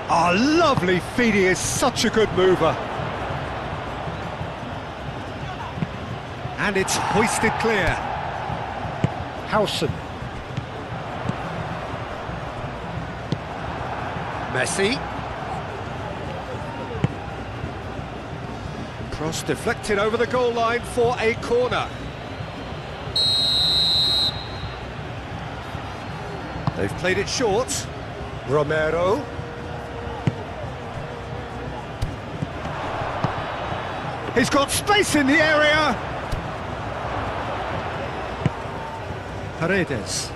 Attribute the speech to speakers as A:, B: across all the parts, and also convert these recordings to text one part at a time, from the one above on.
A: Oh, lovely feed, he is such a good mover. And it's hoisted clear. Howson. Messi. Cross deflected over the goal line for a corner. They've played it short. Romero. He's got space in the area. Paredes.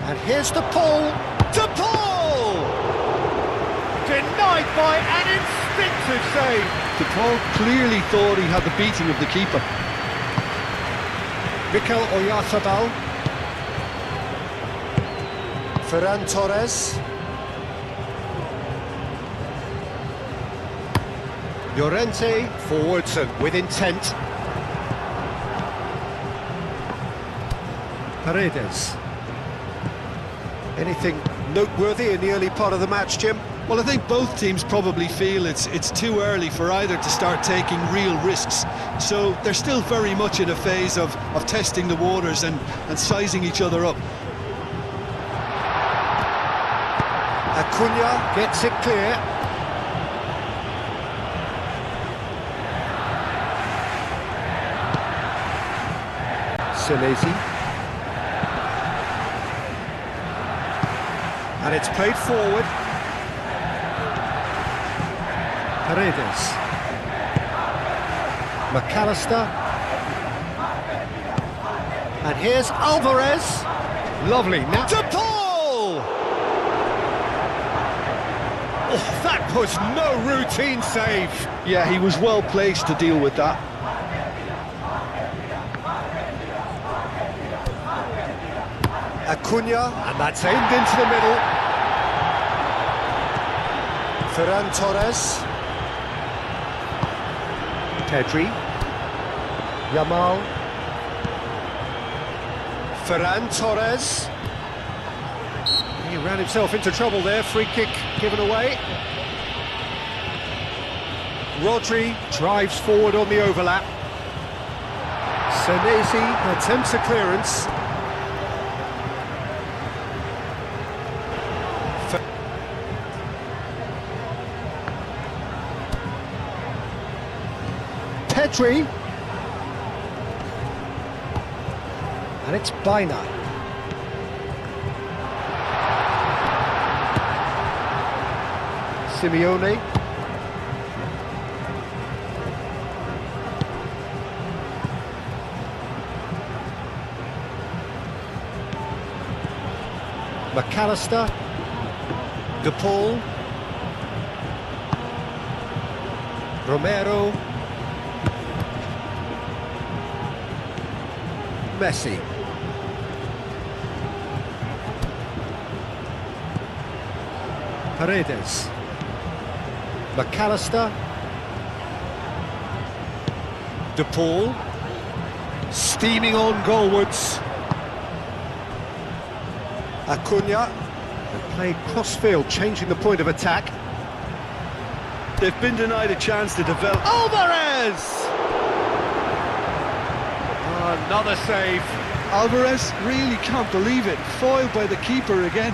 A: And here's the pull. To Paul! Denied by an instinctive save.
B: De Paul clearly thought he had the beating of the keeper.
A: Mikel Oyarzabal. Ferran Torres. Llorente forwards and with intent. Paredes. Anything noteworthy in the early part of the match, Jim?
B: Well, I think both teams probably feel it's too early for either to start taking real risks. So they're still very much in a phase of testing the waters and sizing each other up.
A: Acuna gets it clear. Senesi. And it's played forward. Paredes. McAllister. And here's Alvarez. Lovely. Now to Paul! Oh, that was no routine save.
B: Yeah, he was well placed to deal with that.
A: Acuna, and that's aimed into the middle. Ferran Torres. Pedri. Yamal. Ferran Torres. He ran himself into trouble there, free kick given away. Rodri drives forward on the overlap. Senesi attempts a clearance. Pedri. And it's Baina. Simeone. McAllister. De Paul. Romero. Messi. Paredes. McAllister. De Paul. Steaming on goalwards. Acuna. They play cross-field, changing the point of attack.
B: They've been denied a chance to develop.
A: Alvarez! Another save.
B: Alvarez really can't believe it. Foiled by the keeper again.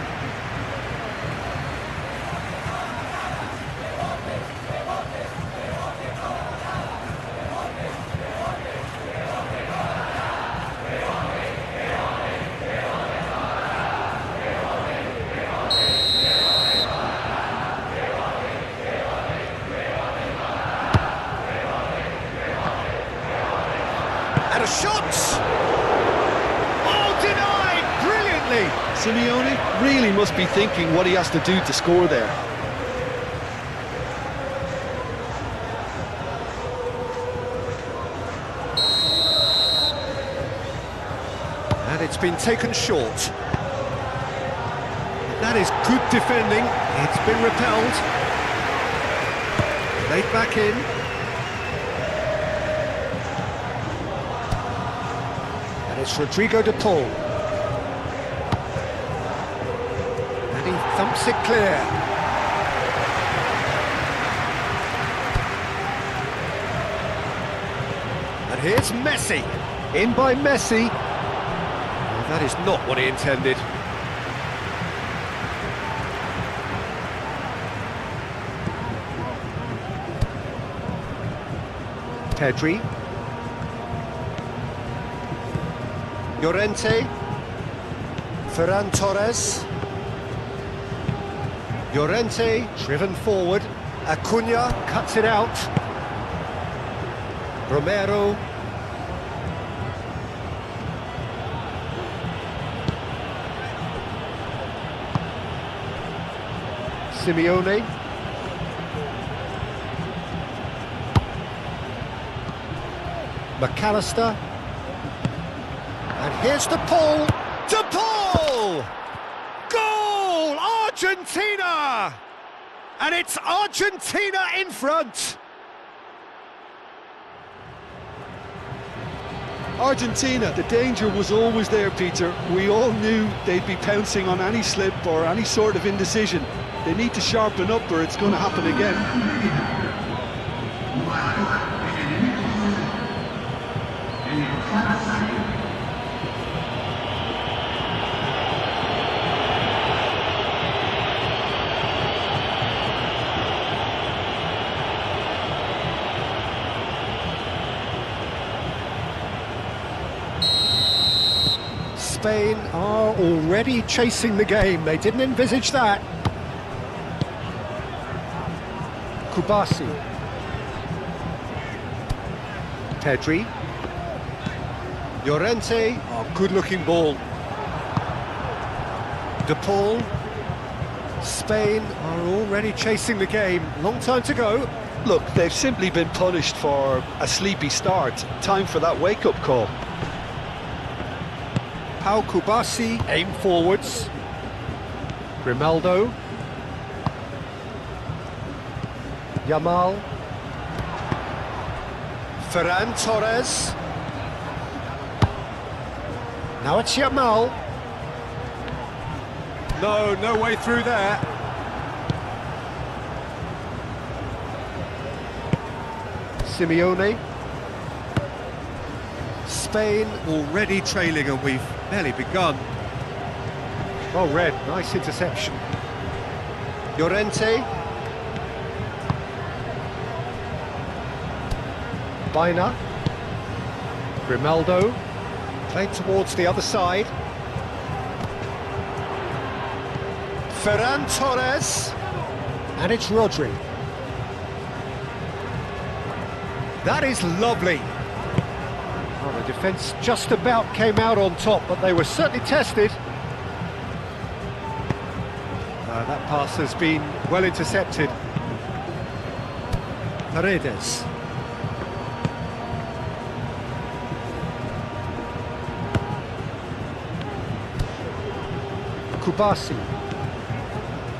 A: And a shot! Oh, denied! Brilliantly!
B: Simeone really must be thinking what he has to do to score there.
A: And it's been taken short. That is good defending. It's been repelled. Played back in. And it's Rodrigo de Paul. thumps it clear. And here's Messi. In by Messi. Well, that is not what he intended. Pedri. Llorente. Ferran Torres. Llorente driven forward. Acuna cuts it out. Romero. Simeone. McAllister. And here's De Paul. De Paul! Goal! Argentina! And it's Argentina in front.
B: Argentina, the danger was always there, Peter. We all knew they'd be pouncing on any slip or any sort of indecision. They need to sharpen up or it's going to happen again.
A: Spain are already chasing the game. They didn't envisage that. Kubasi. Pedri. Llorente. Oh, good-looking ball. De Paul. Spain are already chasing the game. Long time to go.
B: Look, they've simply been punished for a sleepy start. Time for that wake-up call.
A: Pau Kubasi, aim forwards. Grimaldo. Yamal. Ferran Torres. Now it's Yamal. No way through there. Simeone. Spain already trailing and we've barely begun. Well read, nice interception. Llorente. Baina. Grimaldo. Played towards the other side. Ferran Torres. And it's Rodri. That is lovely. Well, the defence just about came out on top, but they were certainly tested. That pass has been well intercepted. Paredes. Kubasi.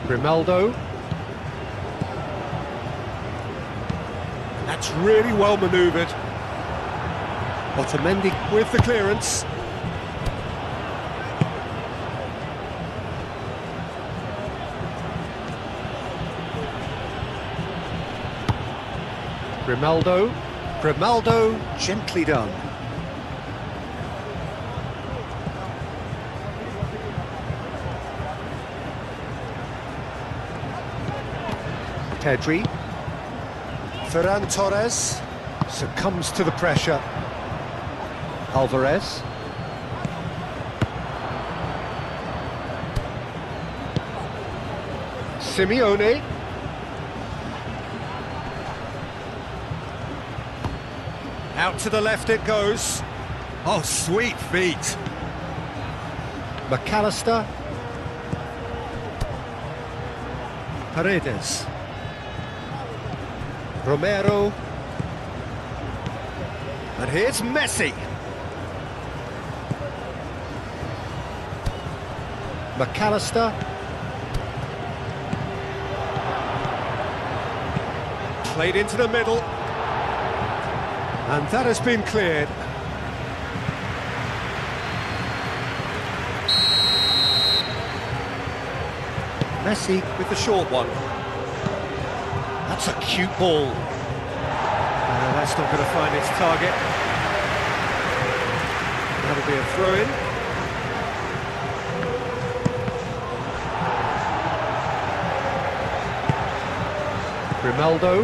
A: Grimaldo. That's really well manoeuvred. Otamendi with the clearance. Grimaldo, gently done. Pedri. Ferran Torres succumbs to the pressure. Alvarez. Simeone. Out to the left it goes. Oh, sweet feet. McAllister. Paredes. Romero. And here's Messi. McAllister. Played into the middle. And that has been cleared. Messi with the short one. That's a cute ball. That's not going to find its target. That'll be a throw-in. Grimaldo.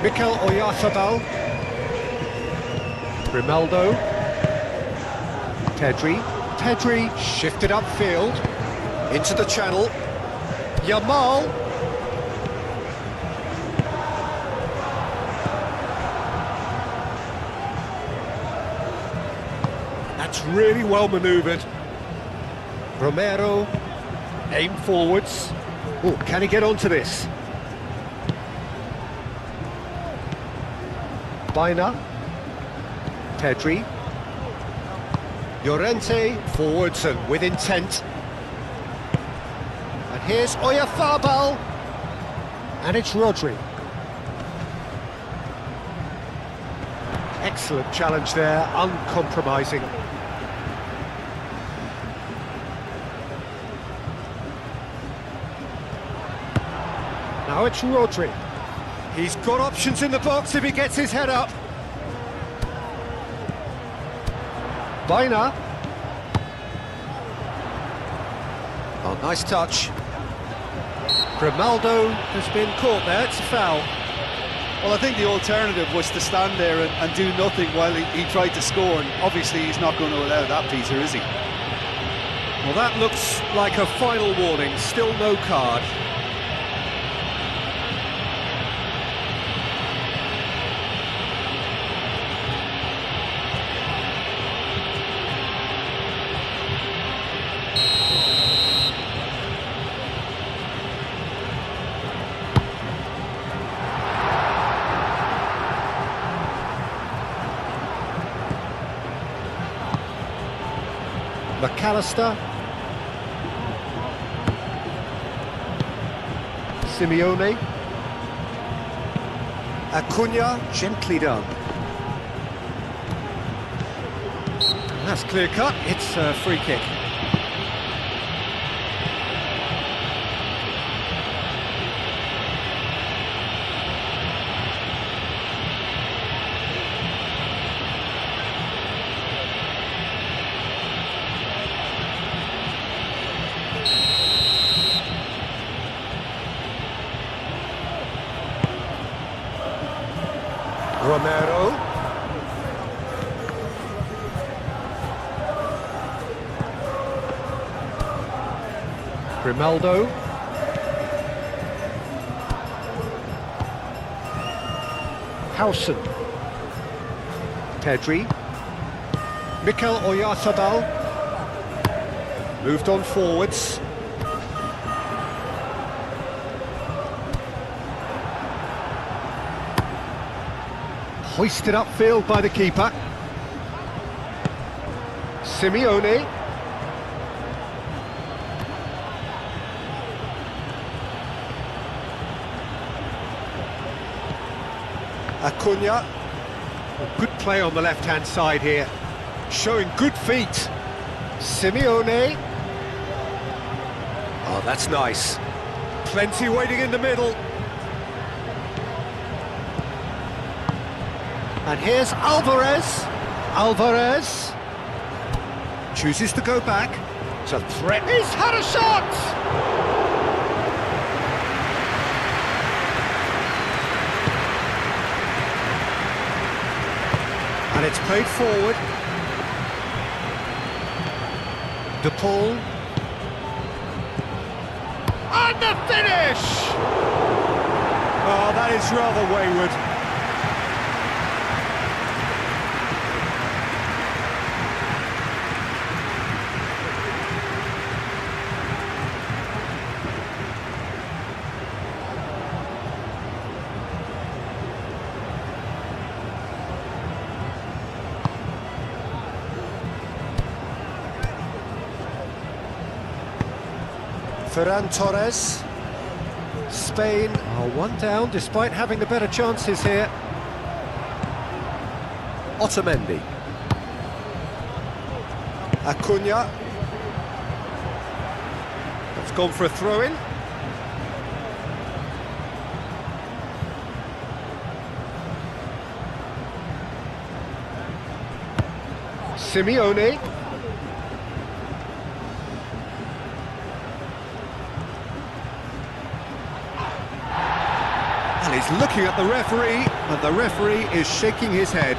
A: Mikel Oyarzabal. Grimaldo. Pedri shifted upfield. Into the channel. Yamal. That's really well manoeuvred. Romero. Aim forwards. Oh, can he get onto this? Baina. Pedri. Llorente forwards and with intent. And here's Oyarzabal. And it's Rodri. Excellent challenge there, uncompromising. Now it's Rodri. He's got options in the box if he gets his head up. Baina. Oh, nice touch. Grimaldo has been caught there, it's a foul.
B: Well, I think the alternative was to stand there and do nothing while he tried to score, and obviously he's not going to allow that, Peter, is he?
A: Well, that looks like a final warning, still no card. McAllister. Simeone. Acuna, gently done. That's clear cut, it's a free kick. Romero. Grimaldo. Howson. Pedri. Mikel Oyarzabal. Moved on forwards. Hoisted upfield by the keeper. Simeone. Acuna. Good play on the left-hand side here. Showing good feet. Simeone. Oh, that's nice. Plenty waiting in the middle. And here's Alvarez. Alvarez chooses to go back. It's a threat. He's had a shot! And it's played forward. De Paul. And the finish! Oh, that is rather wayward. Ferran Torres. Spain are one down despite having the better chances here. Otamendi. Acuna. That's gone for a throw-in. Simeone. And he's looking at the referee, and the referee is shaking his head.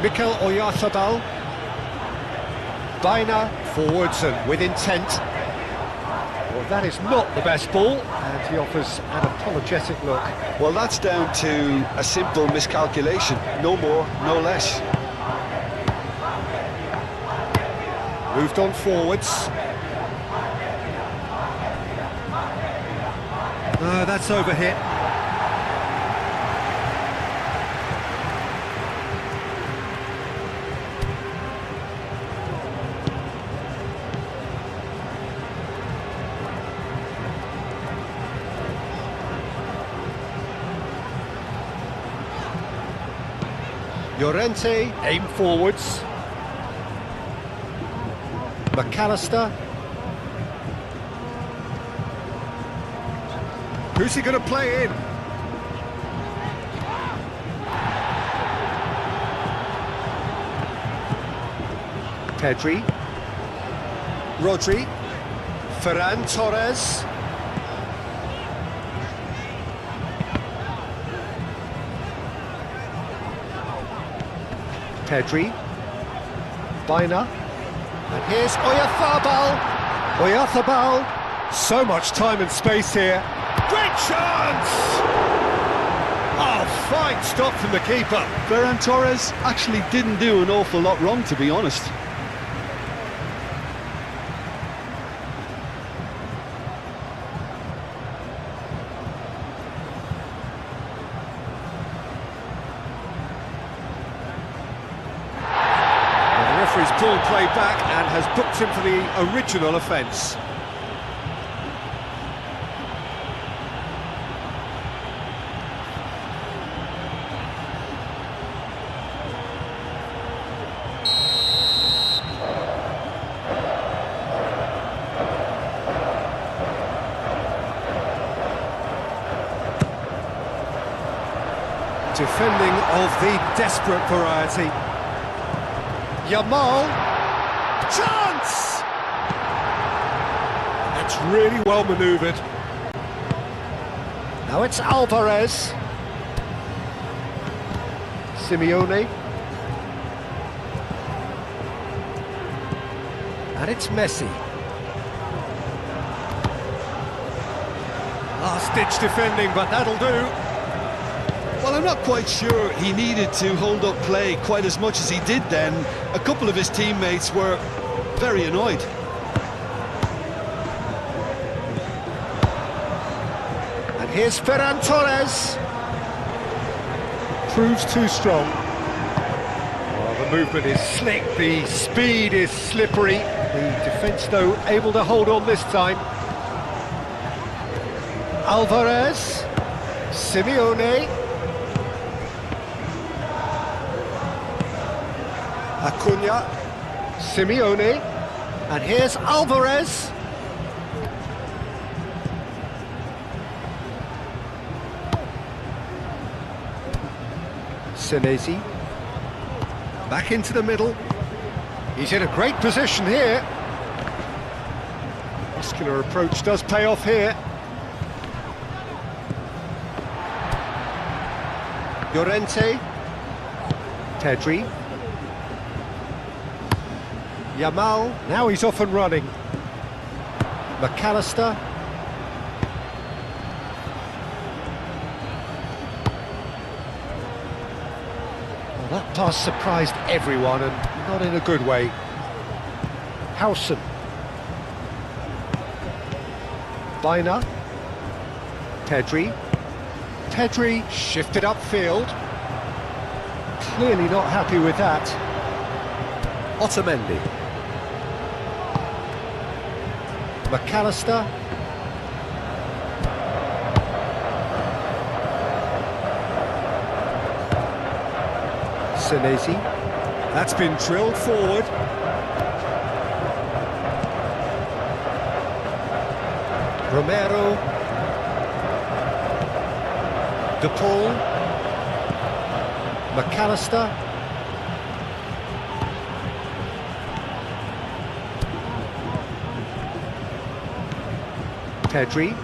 A: Mikel Oyarzabal. Baina forwards and with intent. Well, that is not the best ball, and he offers an apologetic look.
B: Well, that's down to a simple miscalculation, no more, no less.
A: Moved on forwards. That's overhit. Llorente, aim forwards. McAllister. Who's he going to play in? Pedri. Rodri. Ferran Torres. Pedri. Baina. And here's Oyarzabal. Oyarzabal. So much time and space here. Great chance! Oh, fine stop from the keeper.
B: Ferran Torres actually didn't do an awful lot wrong, to be honest.
A: The referee's pulled play back and has booked him for the original offence. Defending of the desperate variety. Yamal. Chance! That's really well manoeuvred. Now it's Alvarez. Simeone. And it's Messi. Last-ditch defending, but that'll do.
B: Well, I'm not quite sure he needed to hold up play quite as much as he did then. A couple of his teammates were very annoyed.
A: And here's Ferran Torres. Proves too strong. Oh, the movement is slick, the speed is slippery. The defence, though, able to hold on this time. Alvarez. Simeone. Acuna, Simeone, and here's Alvarez. Senesi, back into the middle. He's in a great position here. Muscular approach does pay off here. Llorente, Pedri. Yamal, now he's off and running. McAllister. Well, that pass surprised everyone, and not in a good way. Howson. Baina. Pedri. Pedri shifted upfield. Clearly not happy with that. Otamendi. McAllister. Senesi. That's been drilled forward. Romero. De Paul. McAllister. Pedri.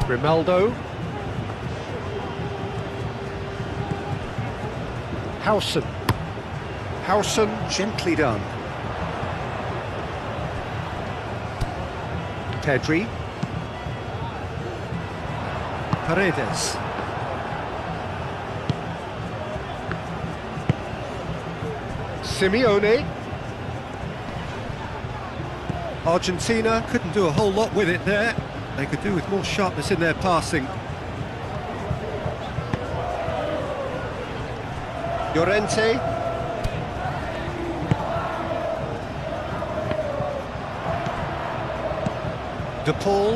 A: Grimaldo. Howson. Howson, gently done. Pedri. Paredes. Simeone. Argentina couldn't do a whole lot with it there. They could do with more sharpness in their passing. Llorente. De Paul.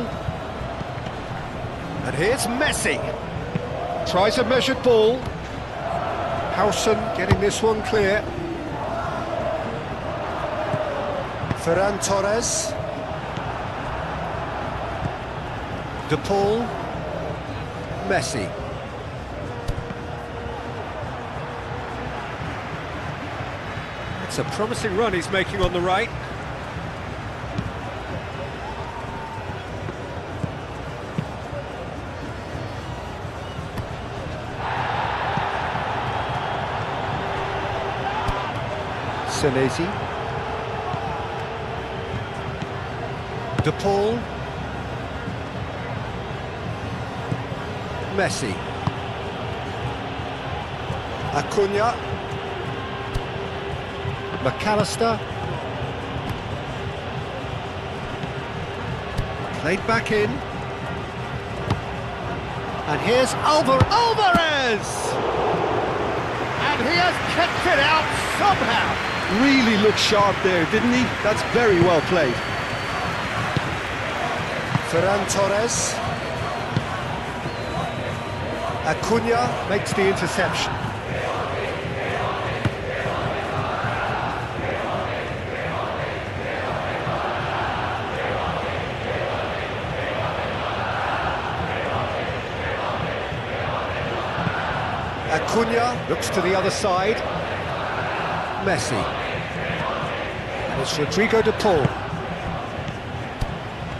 A: And here's Messi. Tries a measured ball. Howson getting this one clear. Ferran Torres. De Paul. Messi. It's a promising run he's making on the right. Senesi. De Paul. Messi. Acuna. McAllister. Played back in. And here's Alvarez! And he has kept it out somehow.
B: Really looked sharp there, didn't he? That's very well played.
A: Ferran Torres. Acuna makes the interception. Acuna looks to the other side. Messi. And it's Rodrigo de Paul.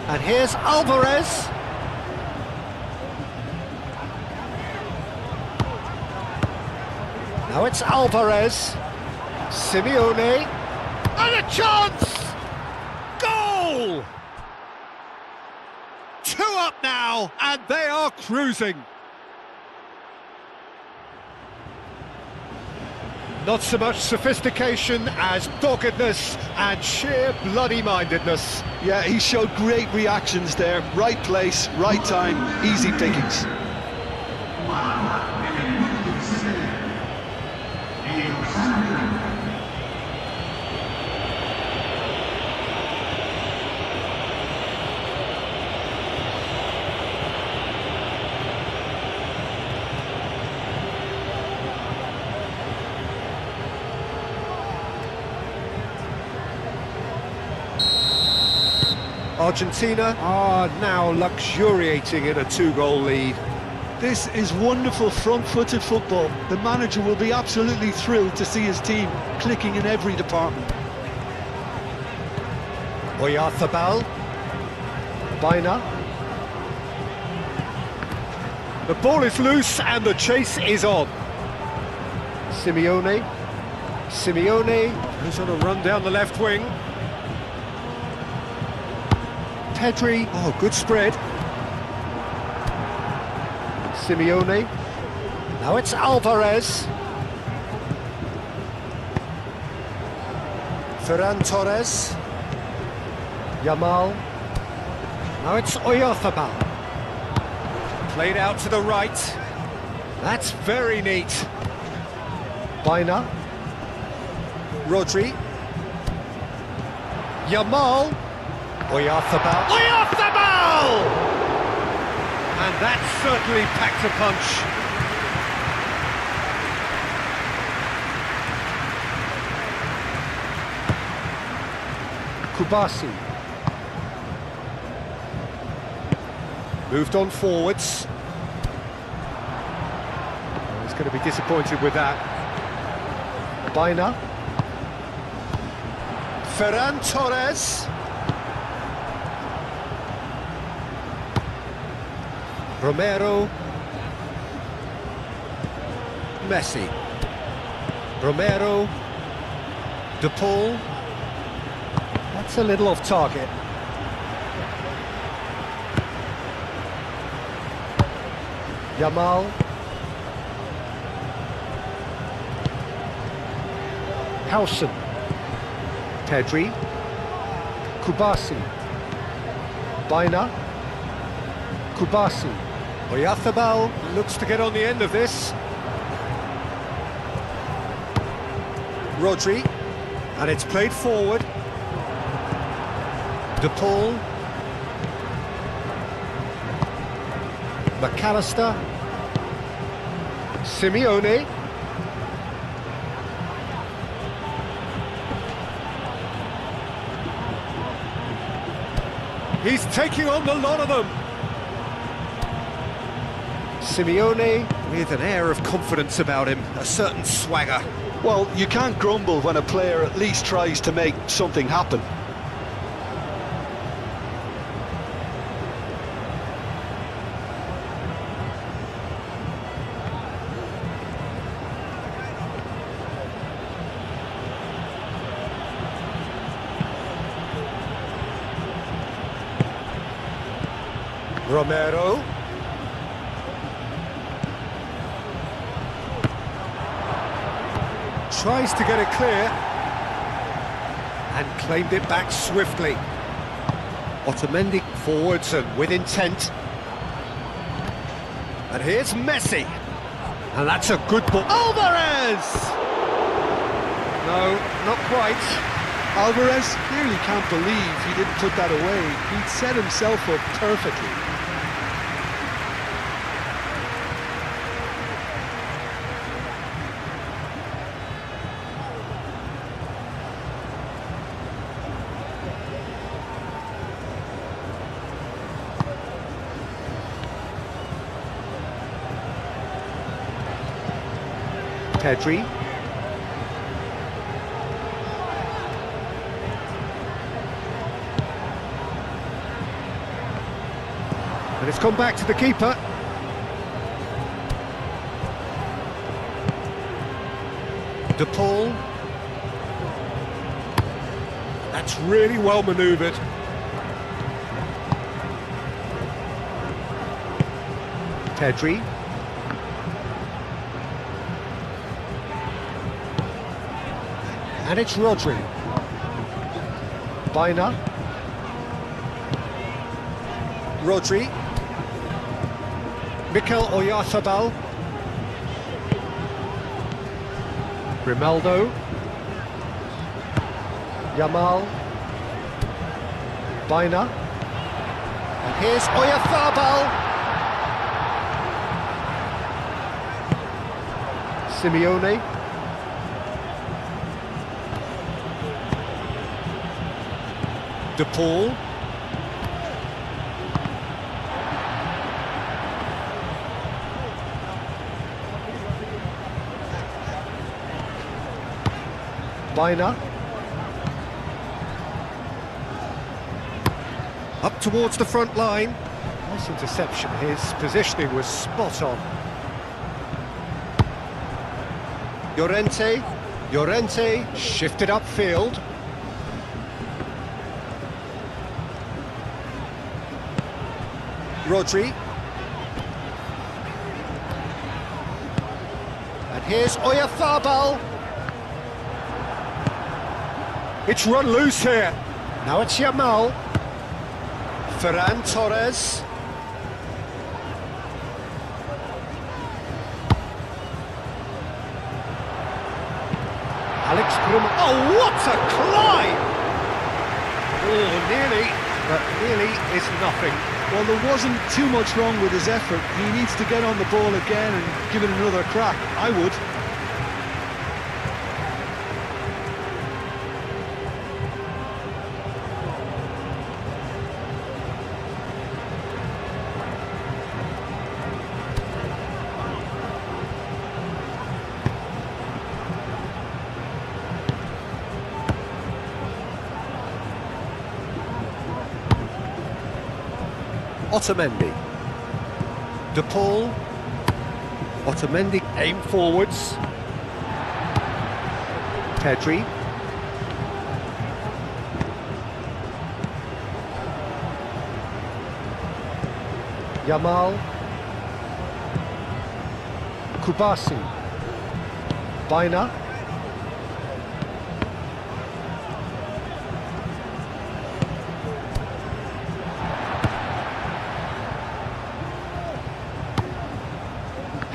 A: And here's Alvarez. Now it's Alvarez. Simeone. And a chance! Goal! 2 up now, and they are cruising. Not so much sophistication as doggedness and sheer bloody-mindedness.
B: Yeah, he showed great reactions there. Right place, right time, easy pickings.
A: Argentina are now luxuriating in a 2-goal lead.
B: This is wonderful front-footed football. The manager will be absolutely thrilled to see his team clicking in every department.
A: Oyarzabal. Baina. The ball is loose and the chase is on. Simeone. Simeone goes on a run down the left wing. Pedri, oh, good spread. Simeone. Now it's Alvarez. Ferran Torres. Yamal. Now it's Oyarzabal. Played out to the right. That's very neat. Baina. Rodri. Yamal. Oyarzabal. Oyarzabal! And that certainly packed a punch. Kubasi. Moved on forwards. Oh, he's going to be disappointed with that. Baina. Ferran Torres. Romero. Messi. Romero. De Paul. That's a little off target. Yamal. Howson. Pedri. Kubasi. Baina. Kubasi. Oyarzabal looks to get on the end of this. Rodri. And it's played forward. De Paul. McAllister. Simeone. He's taking on the lot of them. Simeone with an air of confidence about him, a certain swagger.
B: Well, you can't grumble when a player at least tries to make something happen.
A: Romero. Tries to get it clear. And claimed it back swiftly. Otamendi forwards and with intent. And here's Messi. And that's a good ball. Alvarez! No, not quite.
B: Alvarez clearly can't believe he didn't put that away. He'd set himself up perfectly.
A: Pedri. And it's gone back to the keeper. De Paul. That's really well manoeuvred. Pedri. And it's Rodri. Baina. Rodri. Mikel Oyarzabal. Grimaldo. Yamal. Baina. And here's Oyarzabal. Simeone. De Paul. Baina. Up towards the front line. Nice interception. His positioning was spot on. Llorente. Llorente shifted upfield. Rodri. And here's Oyarzabal. It's run loose here. Now it's Yamal. Ferran Torres. Alex Grum. Oh, what a climb! Oh, nearly, but nearly is nothing.
B: Well, there wasn't too much wrong with his effort. He needs to get on the ball again and give it another crack. I would.
A: Otamendi. De Paul. Otamendi aim forwards. Pedri. Yamal. Kubasi. Baina.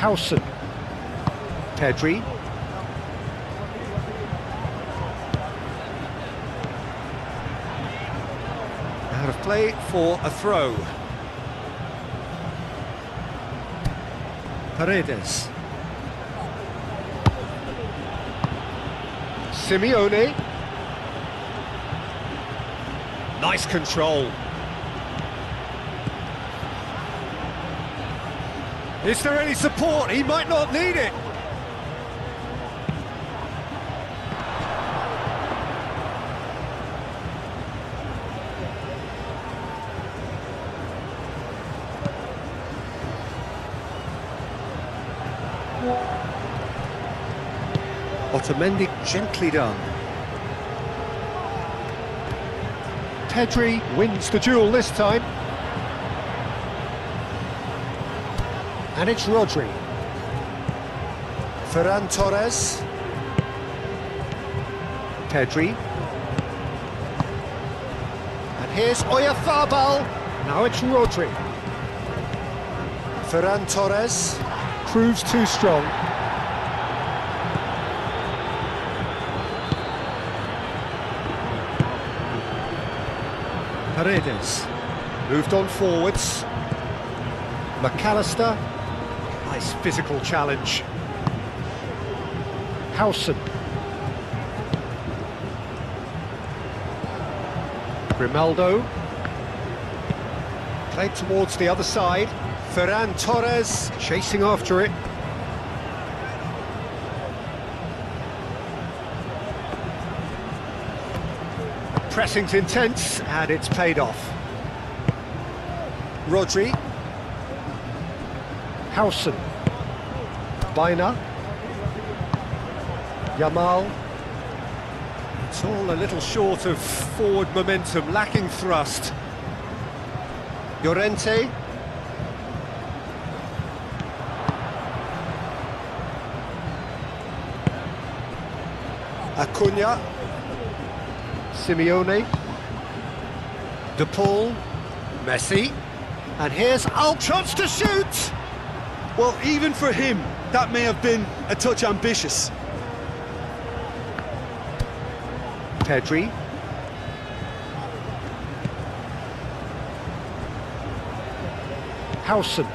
A: Howson. Pedri. Out of play for a throw. Paredes. Simeone. Nice control. Is there any support? He might not need it. Otamendi gently done. Pedri wins the duel this time. And it's Rodri. Ferran Torres. Pedri. And here's Oyarzabal. Now it's Rodri. Ferran Torres. Proves too strong. Paredes. Moved on forwards. McAllister. Nice physical challenge. Howson. Grimaldo. Played towards the other side. Ferran Torres chasing after it. Pressing's intense and it's paid off. Rodri. Howson. Baina. Yamal. It's all a little short of forward momentum, lacking thrust. Llorente. Acuna. Simeone. De Paul. Messi. And here's chance to shoot!
B: Well, even for him, that may have been a touch ambitious.
A: Pedri. Howson.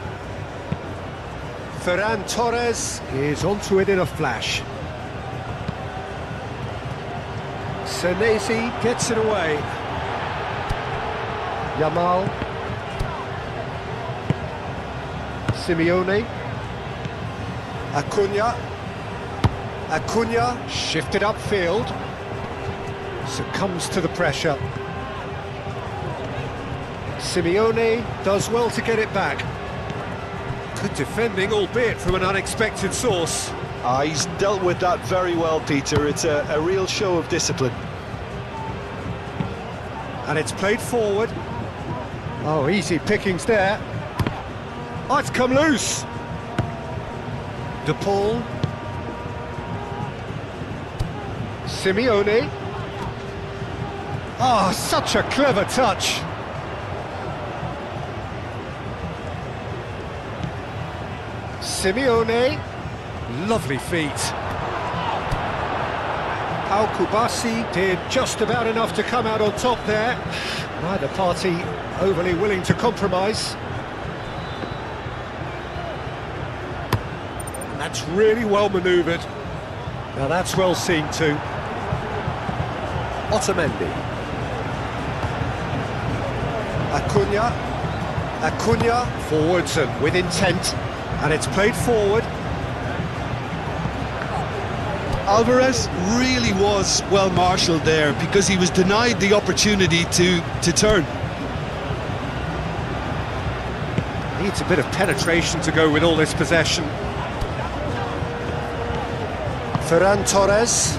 A: Ferran Torres is onto it in a flash. Senesi gets it away. Yamal. Simeone. Acuna shifted upfield. Succumbs to the pressure. Simeone does well to get it back. Good defending, albeit from an unexpected source.
B: He's dealt with that very well, Peter. It's a real show of discipline.
A: And it's played forward. Oh, easy pickings there. Oh, it's come loose. De Paul. Simeone. Oh, such a clever touch. Simeone. Lovely feet. Kubasi did just about enough to come out on top there. Neither party overly willing to compromise. And that's really well manoeuvred. Now that's well seen too. Otamendi. Acuna forwards and with intent, and it's played forward.
B: Alvarez really was well marshalled there because he was denied the opportunity to turn.
A: Needs a bit of penetration to go with all this possession. Ferran Torres.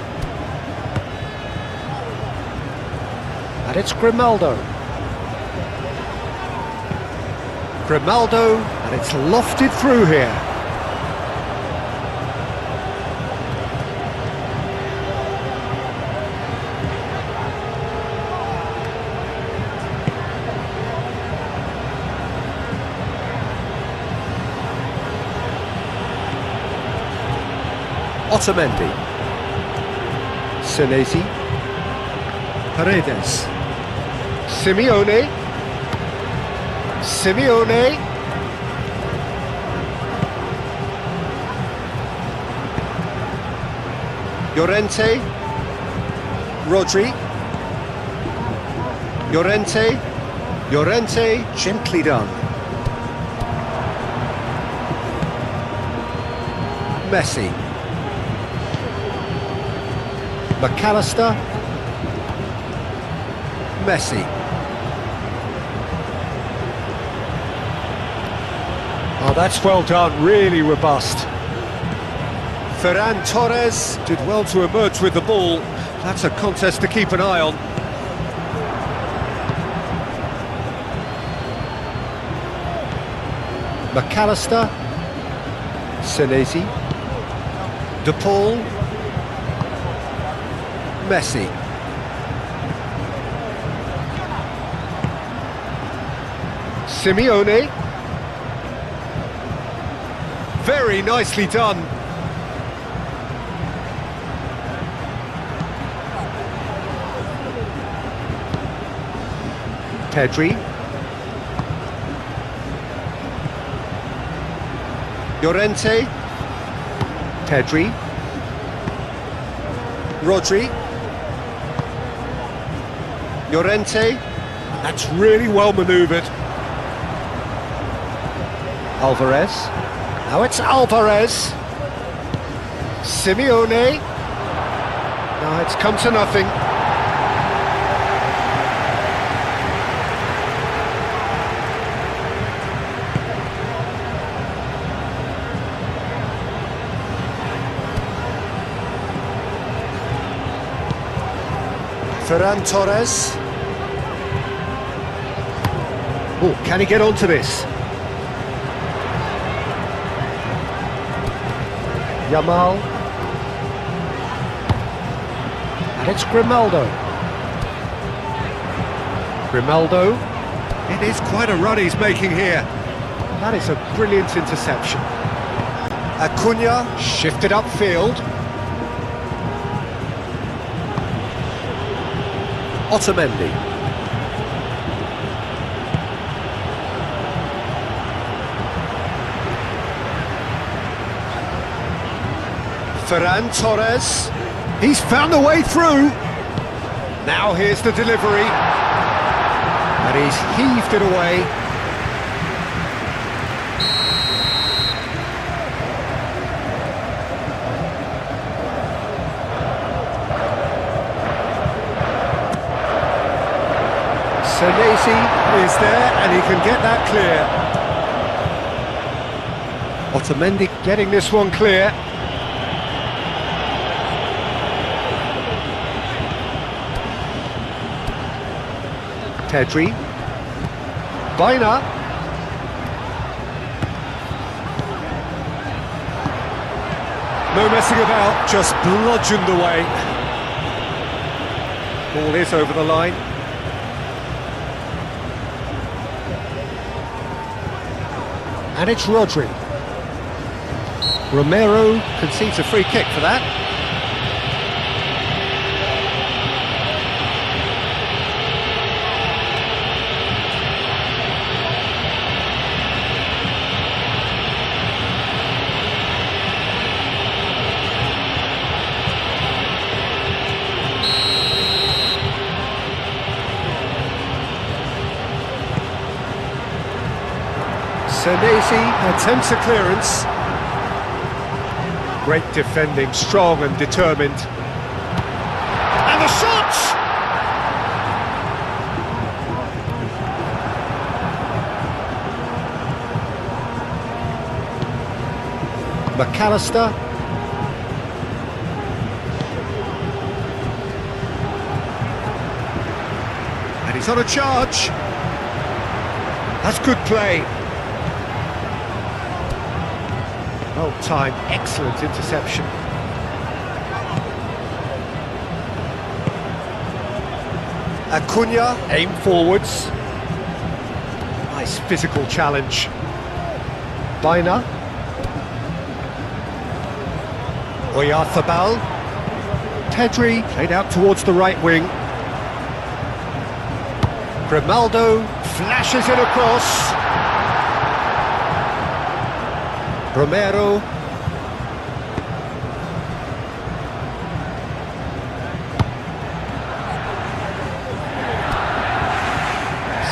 A: And it's Grimaldo. And it's lofted through here. Otamendi. Senesi. Paredes. Simeone. Llorente. Rodri. Llorente, gently done. Messi. McAllister. Messi. Oh, that's well done, really robust. Ferran Torres did well to emerge with the ball. That's a contest to keep an eye on. McAllister. Senesi. De Paul. Messi. Simeone. Very nicely done. Pedri. Llorente. Pedri. Rodri. Llorente. That's really well manoeuvred. Alvarez. Now it's Alvarez. Simeone. Now it's come to nothing. Ferran Torres. Oh, can he get onto this? Yamal. And it's Grimaldo. It is quite a run he's making here. That is a brilliant interception. Acuna shifted upfield. Otamendi. Ferran Torres. He's found a way through. Now here's the delivery. And he's heaved it away. Senesi is there and he can get that clear. Otamendi getting this one clear. Pedri. Baina. No messing about, just bludgeoned away. Ball is over the line. And it's Rodri. Romero concedes a free kick for that. Senesi attempts a clearance. Great defending, strong and determined. And the shot! McAllister. And he's on a charge. That's good play. Well timed, excellent interception. Acuna, aim forwards. Nice physical challenge. Baina. Oyarzabal. Pedri, played out towards the right wing. Grimaldo flashes it across. Romero.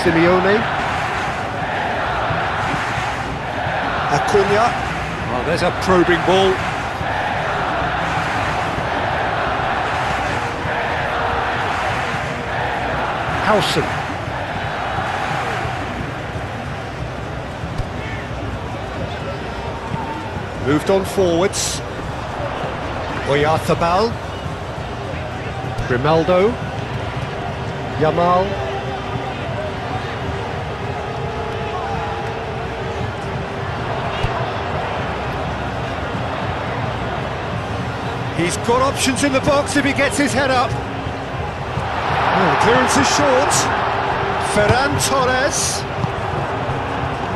A: Simeone. Acuna. Oh, there's a probing ball. Howson. Moved on forwards. Oyarzabal. Grimaldo. Yamal. He's got options in the box if he gets his head up. Oh, the clearance is short. Ferran Torres.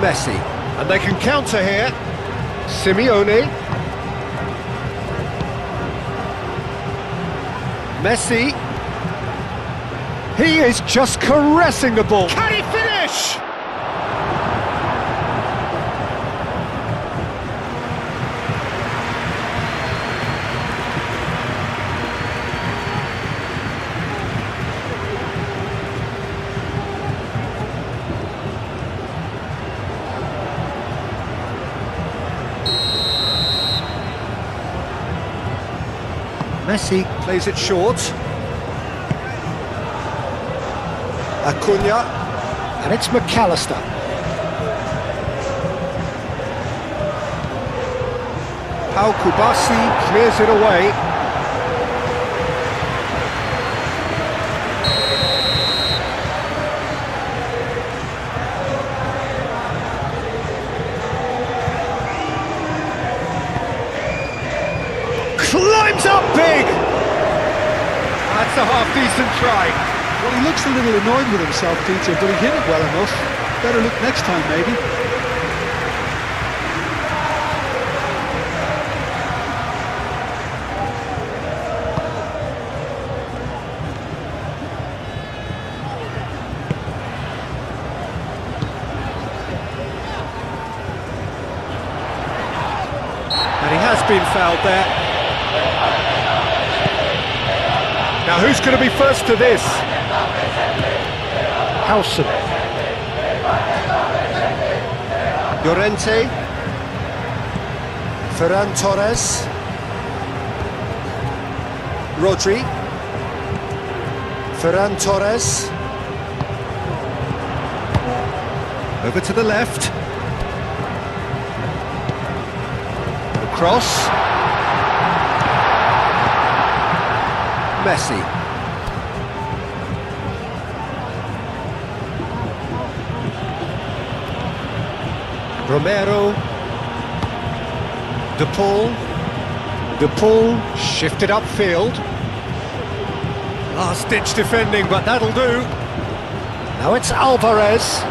A: Messi. And they can counter here. Simeone. Messi. He is just caressing the ball. Can he finish? Messi plays it short. Acuna, and it's McAllister. Pau Kubasi clears it away. Climbs up big! That's a half-decent try.
B: Well, he looks a little annoyed with himself, Peter, but he hit it well enough. Better look next time, maybe.
A: And he has been fouled there. Now who's going to be first to this? Howson. Llorente. Ferran Torres. Rodri. Ferran Torres. Over to the left. The cross. Messi. Romero. De Paul shifted upfield. Last-ditch defending, but that'll do. Now it's Alvarez.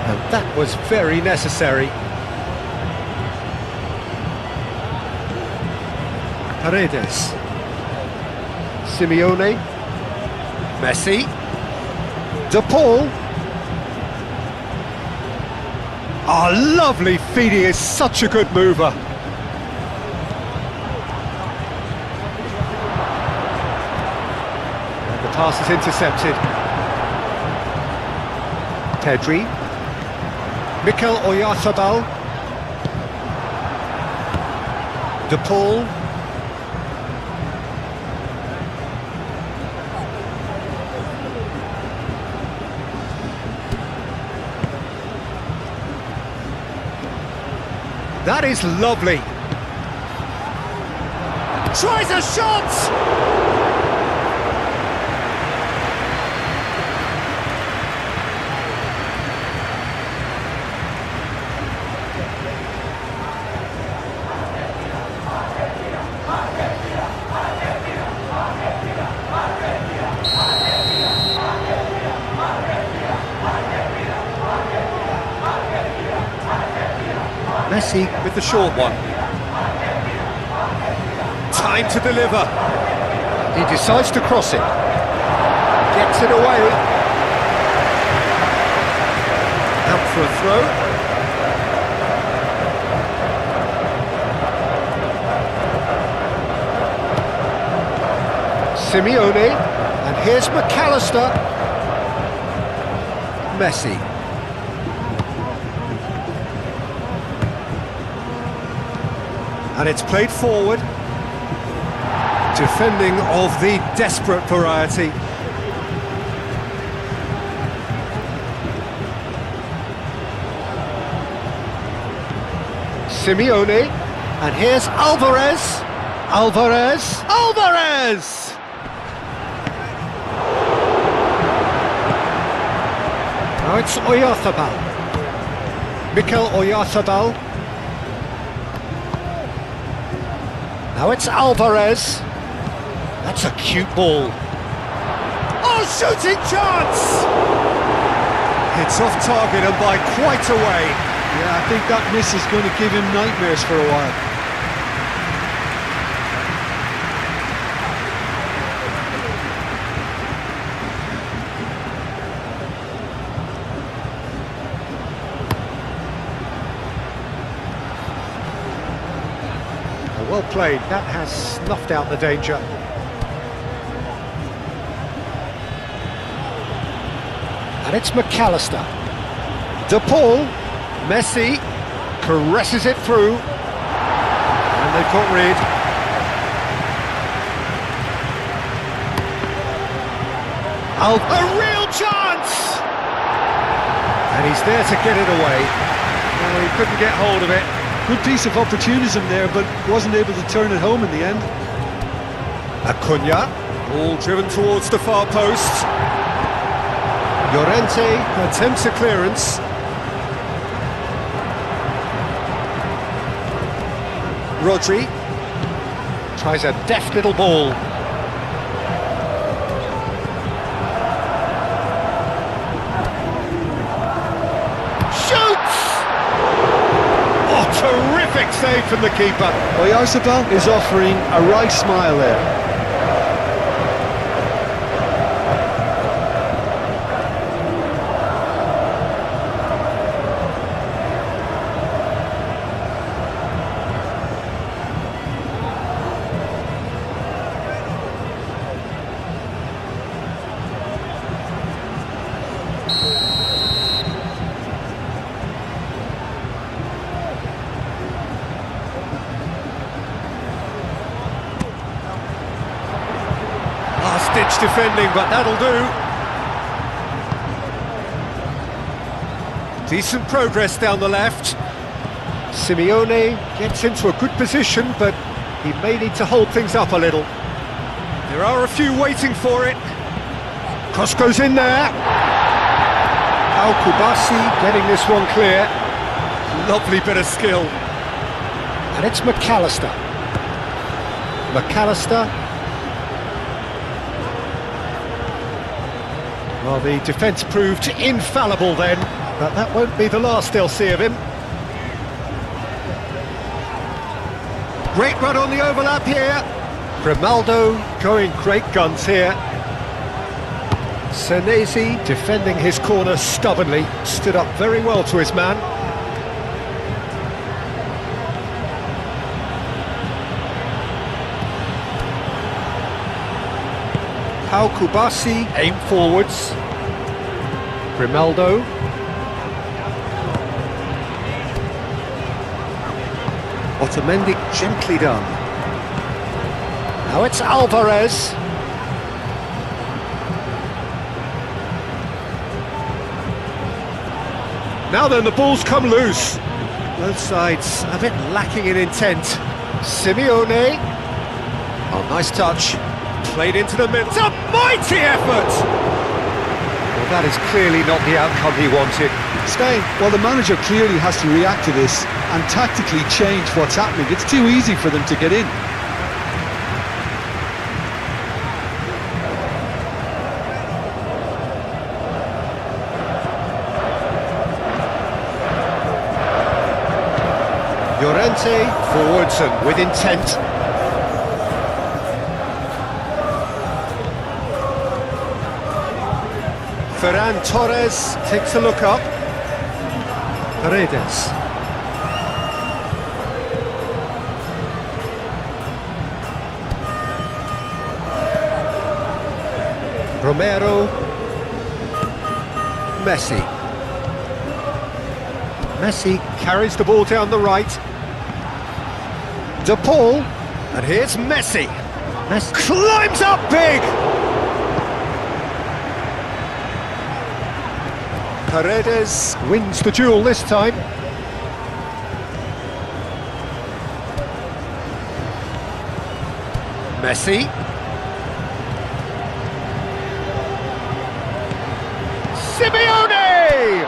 A: And that was very necessary. Paredes. Simeone. Messi. De Paul. Oh, lovely feet, he is such a good mover. And the pass is intercepted. Pedri. Mikel Oyarzabal. De Paul. That is lovely. Tries a shot! Messi with the short one. Time to deliver. He decides to cross it. Gets it away. Out for a throw. Simeone. And here's McAllister. Messi. And it's played forward. Defending of the desperate variety. Simeone. And here's Alvarez. Alvarez! Now it's Oyarzabal. Mikel Oyarzabal. Now it's Alvarez. That's a cute ball. Oh, shooting chance! It's off target and by quite a way.
B: Yeah, I think that miss is going to give him nightmares for a while.
A: Well played, that has snuffed out the danger. And it's McAllister. De Paul, Messi, caresses it through. And they've got rid. A real chance! And he's there to get it away. Oh, he couldn't get hold of it.
B: Good piece of opportunism there, but wasn't able to turn it home in the end.
A: Acuna, all driven towards the far post. Llorente attempts a clearance. Rodri tries a deft little ball. Terrific save from the keeper.
B: Oyarzabal is offering a right smile there.
A: Ditch defending, but that'll do. Decent progress down the left. Simeone gets into a good position, but he may need to hold things up a little. There are a few waiting for it. Cross goes in there. Al-Kubasi getting this one clear. Lovely bit of skill. And it's McAllister. Well, the defence proved infallible then, but that won't be the last they'll see of him. Great run on the overlap here. Grimaldo going great guns here. Senesi defending his corner stubbornly, stood up very well to his man. Al-Kubasi aim forwards. Grimaldo. Otamendi, gently done. Now it's Alvarez. Now then, the ball's come loose. Both sides a bit lacking in intent. Simeone. Oh, nice touch. Played into the middle. It's a mighty effort! Well, that is clearly not the outcome he wanted.
B: Spain, well, the manager clearly has to react to this and tactically change what's happening. It's too easy for them to get in.
A: Llorente forwards and with intent. Ferran Torres takes a look up. Paredes. Romero. Messi. Messi carries the ball down the right. De Paul, and here's Messi. Messi climbs up big! Paredes wins the duel this time. Messi. Simeone!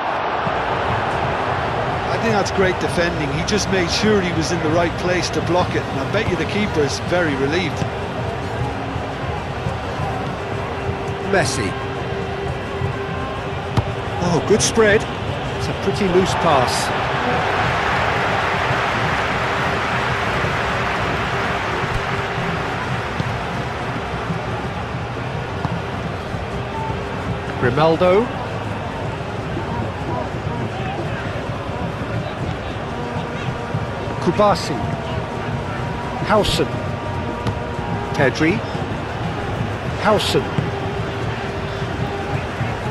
B: I think that's great defending. He just made sure he was in the right place to block it, and I bet you the keeper's very relieved.
A: Messi. Oh, good spread. It's a pretty loose pass. Grimaldo. Kubasi. Howson. Pedri. Howson.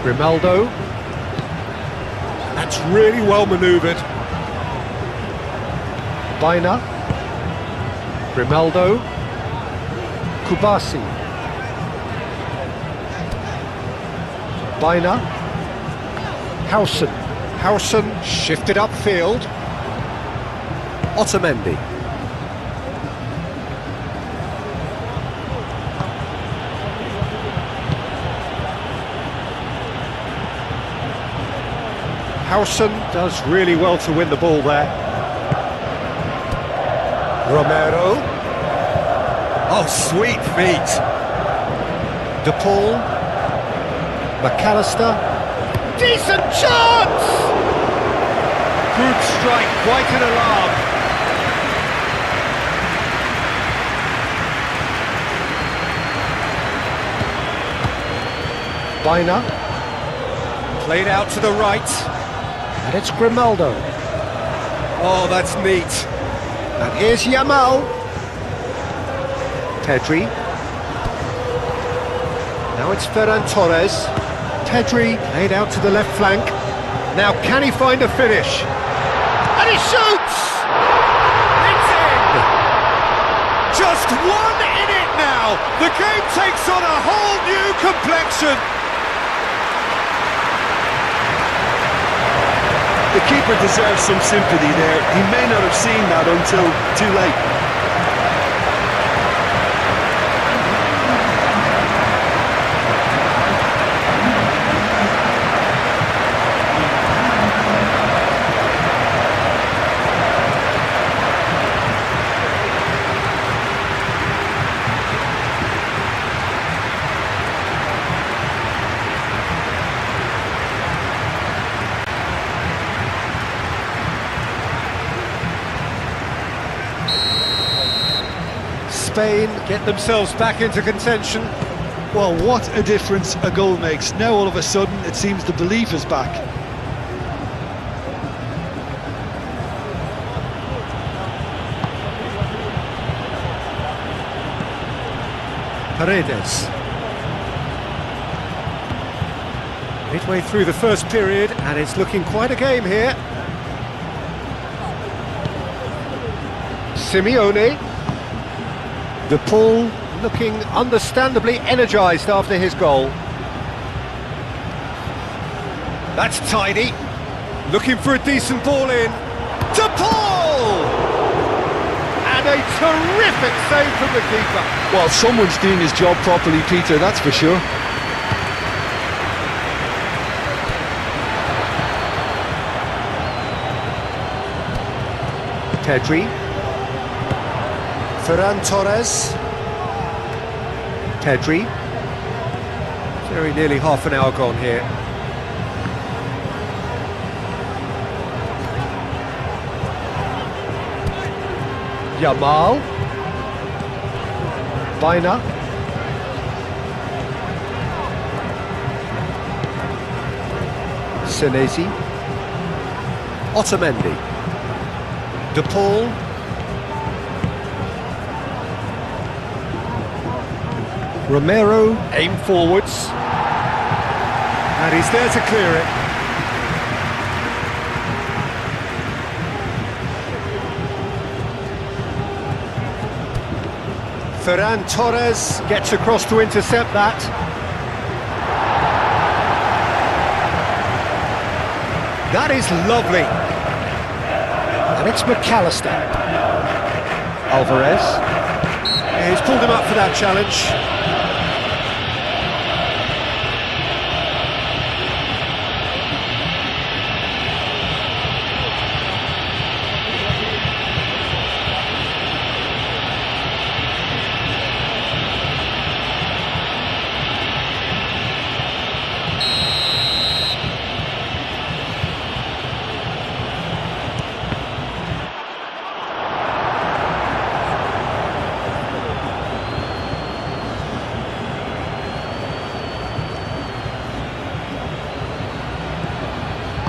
A: Grimaldo. That's really well manoeuvred. Baina. Grimaldo. Kubasi. Baina. Howson. Howson shifted upfield. Otamendi. Howson does really well to win the ball there. Romero. Oh, sweet feet. De Paul. McAllister. Decent chance! Good strike, quite an alarm. Baina. Played out to the right. And it's Grimaldo. Oh, that's neat. And here's Yamal. Pedri. Now it's Ferran Torres. Pedri played out to the left flank. Now can he find a finish? And he shoots! It's in! Just one in it now! The game takes on a whole new complexion!
B: The keeper deserves some sympathy there. He may not have seen that until too late.
A: Spain get themselves back into contention.
B: Well, what a difference a goal makes. Now all of a sudden it seems the belief is back.
A: Paredes. Midway through the first period, and it's looking quite a game here. Simeone. De Paul looking understandably energised after his goal. That's tidy. Looking for a decent ball in. De Paul! And a terrific save from the keeper.
B: Well, someone's doing his job properly, Peter, that's for sure.
A: Pedri. Ferran Torres. Pedri. Very nearly half an hour gone here. Yamal. Baina. Senesi. Otamendi. De Paul. Romero, aim forwards. And he's there to clear it. Ferran Torres gets across to intercept that. That is lovely. And it's McAllister. Alvarez. Yeah, he's pulled him up for that challenge.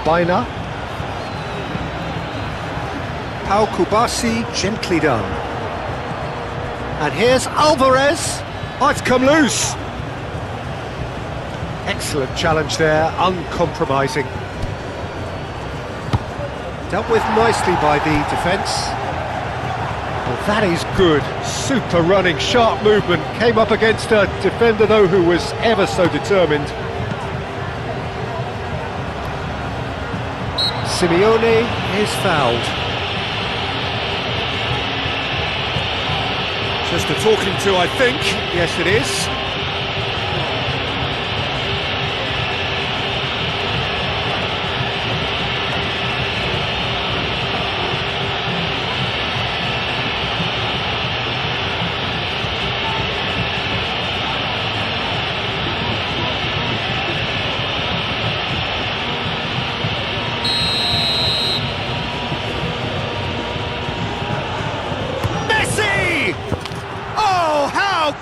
A: Baina. Pau Kubasi, gently done. And here's Alvarez. Oh, it's come loose. Excellent challenge there, uncompromising. Dealt with nicely by the defence. Well, that is good. Super running, sharp movement. Came up against a defender, though, who was ever so determined. Simeone is fouled. Just a talking to, I think. Yes, it is.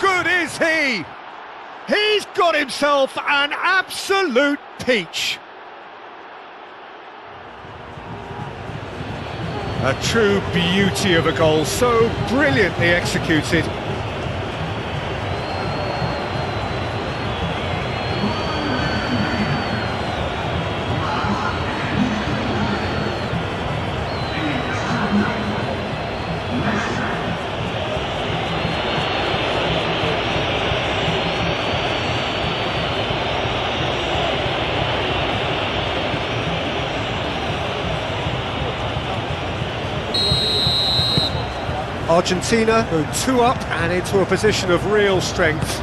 A: Good is he? He's got himself an absolute peach. A true beauty of a goal, so brilliantly executed. Argentina go 2 up and into a position of real strength.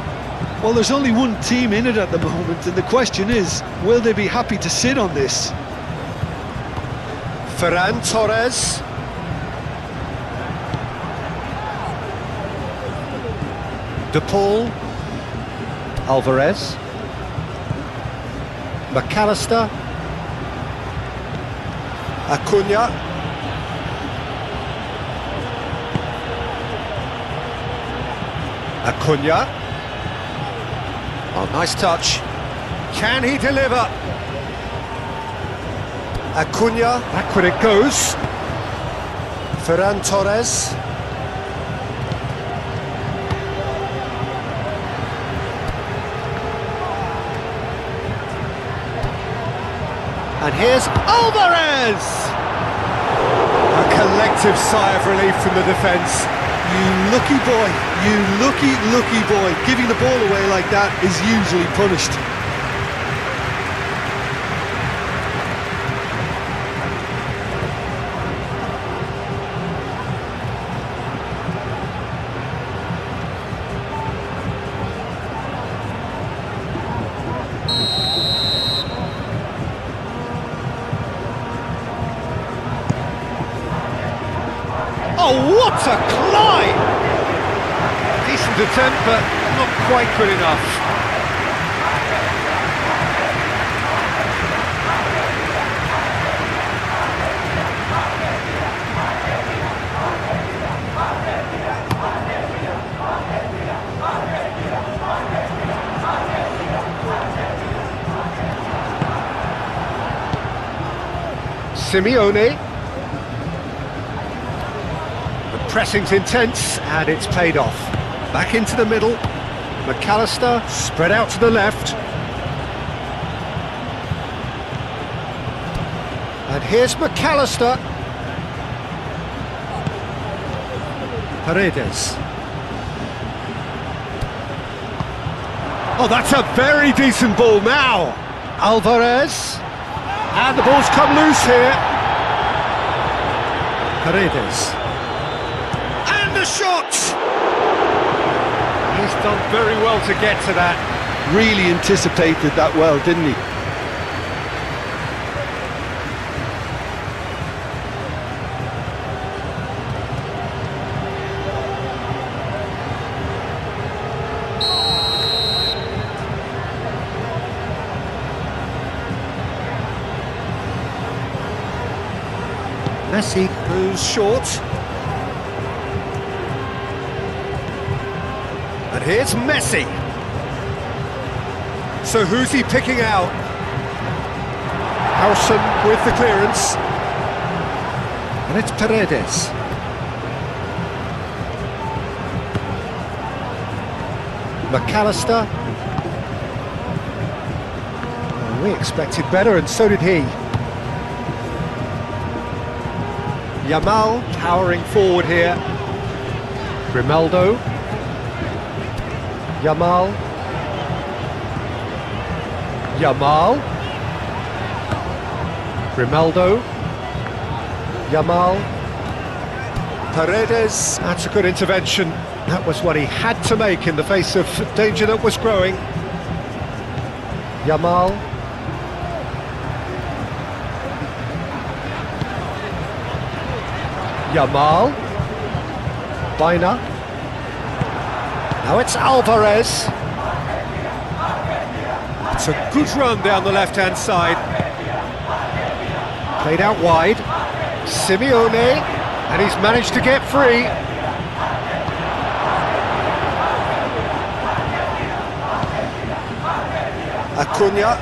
B: Well, there's only one team in it at the moment, and the question is, will they be happy to sit on this?
A: Ferran Torres. De Paul. Alvarez. McAllister. Acuna. Acuna. Oh, nice touch. Can he deliver? Acuna. Back when it goes. Ferran Torres. And here's Alvarez! A collective sigh of relief from the defence.
B: You lucky boy, you lucky boy. Giving the ball away like that is usually punished.
A: Oh, what a climb! Decent attempt, but not quite good enough. Simeone. Pressing's intense, and it's paid off. Back into the middle. McAllister spread out to the left. And here's McAllister. Paredes. Oh, that's a very decent ball now. Alvarez. And the ball's come loose here. Paredes. Shot! He's done very well to get to that.
B: Really anticipated that well, didn't he?
A: Messi goes short. And here's Messi. So who's he picking out? Howson with the clearance. And it's Paredes. McAllister. Oh, we expected better, and so did he. Yamal powering forward here. Grimaldo. Yamal. Grimaldo. Yamal. Paredes. That's a good intervention. That was what he had to make in the face of danger that was growing. Yamal. Baina. Now it's Alvarez. It's a good run down the left-hand side. Played out wide. Simeone, and he's managed to get free. Acuna.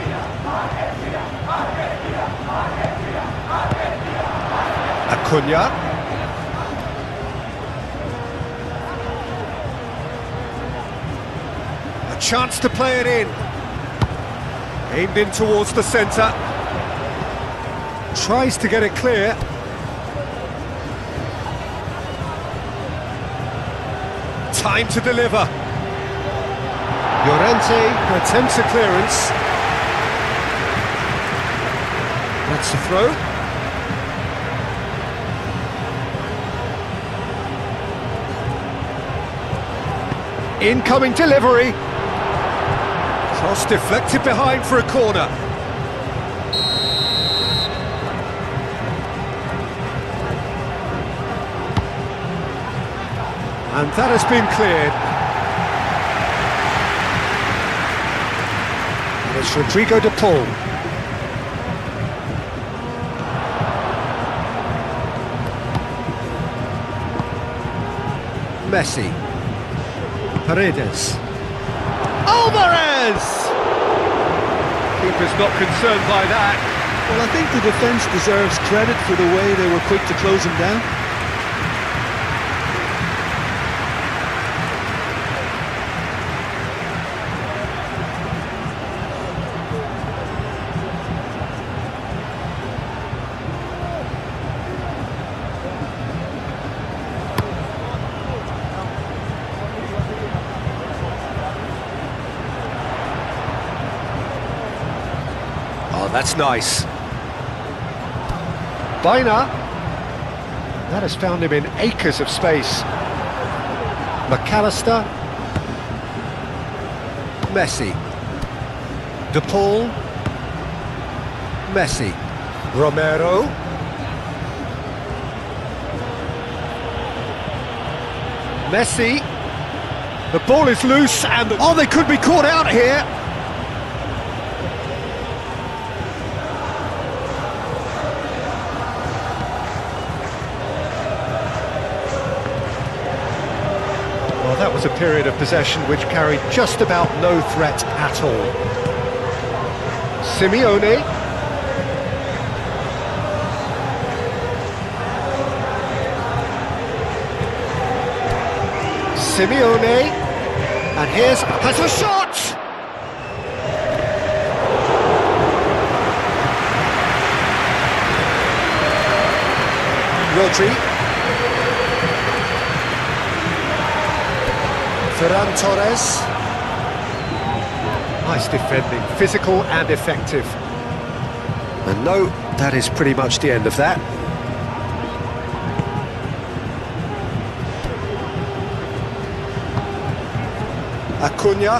A: A chance to play it in. Aimed in towards the centre. Tries to get it clear. Time to deliver. Llorente attempts a clearance. That's the throw. Incoming delivery. Cross deflected behind for a corner. And that has been cleared. And it's Rodrigo de Paul. Messi. Paredes. Alvarez! Keeper's not concerned by that.
B: Well, I think the defence deserves credit for the way they were quick to close him down.
A: that's nice. Baina. That has found him in acres of space. McAllister. Messi. De Paul. Messi. Romero. Messi. The ball is loose and... Oh, they could be caught out here. Well, that was a period of possession which carried just about no threat at all. Simeone. Simeone, and has a shot! Rodri. Ferran Torres. Nice defending, physical and effective. And no, that is pretty much the end of that. Acuna.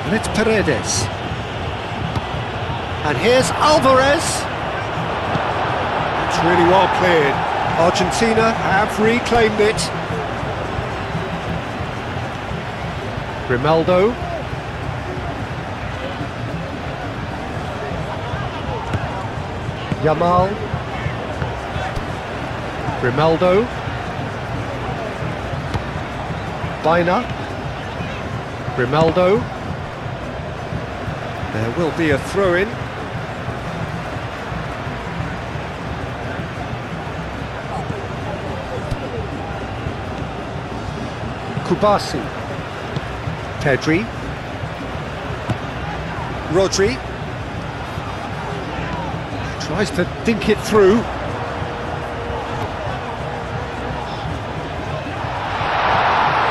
A: And it's Paredes. And here's Alvarez. It's really well cleared. Argentina have reclaimed it. Grimaldo. Yamal. Grimaldo. Baina. Grimaldo. There will be a throw-in. Kubasi. Pedri. Rodri. Tries to dink it through.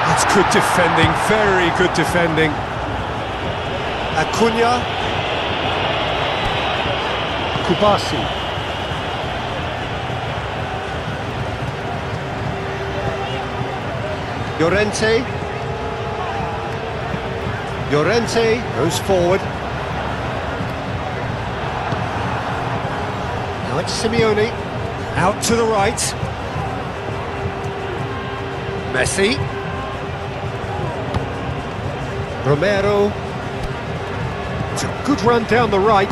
A: That's good defending, very good defending. Acuna. Kubasi. Llorente. Llorente goes forward. Now it's Simeone. Out to the right. Messi. Romero. It's a good run down the right.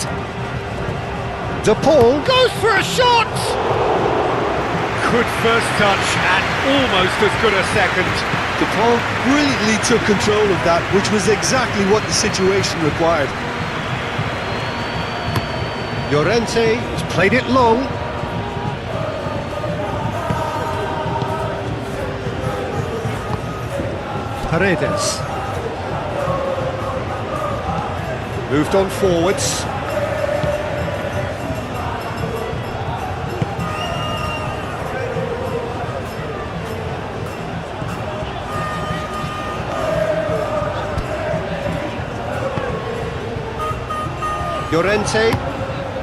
A: De Paul goes for a shot! Good first touch and almost as good a second.
B: De Paul brilliantly took control of that, which was exactly what the situation required.
A: Llorente has played it long. Paredes. Moved on forwards. Llorente.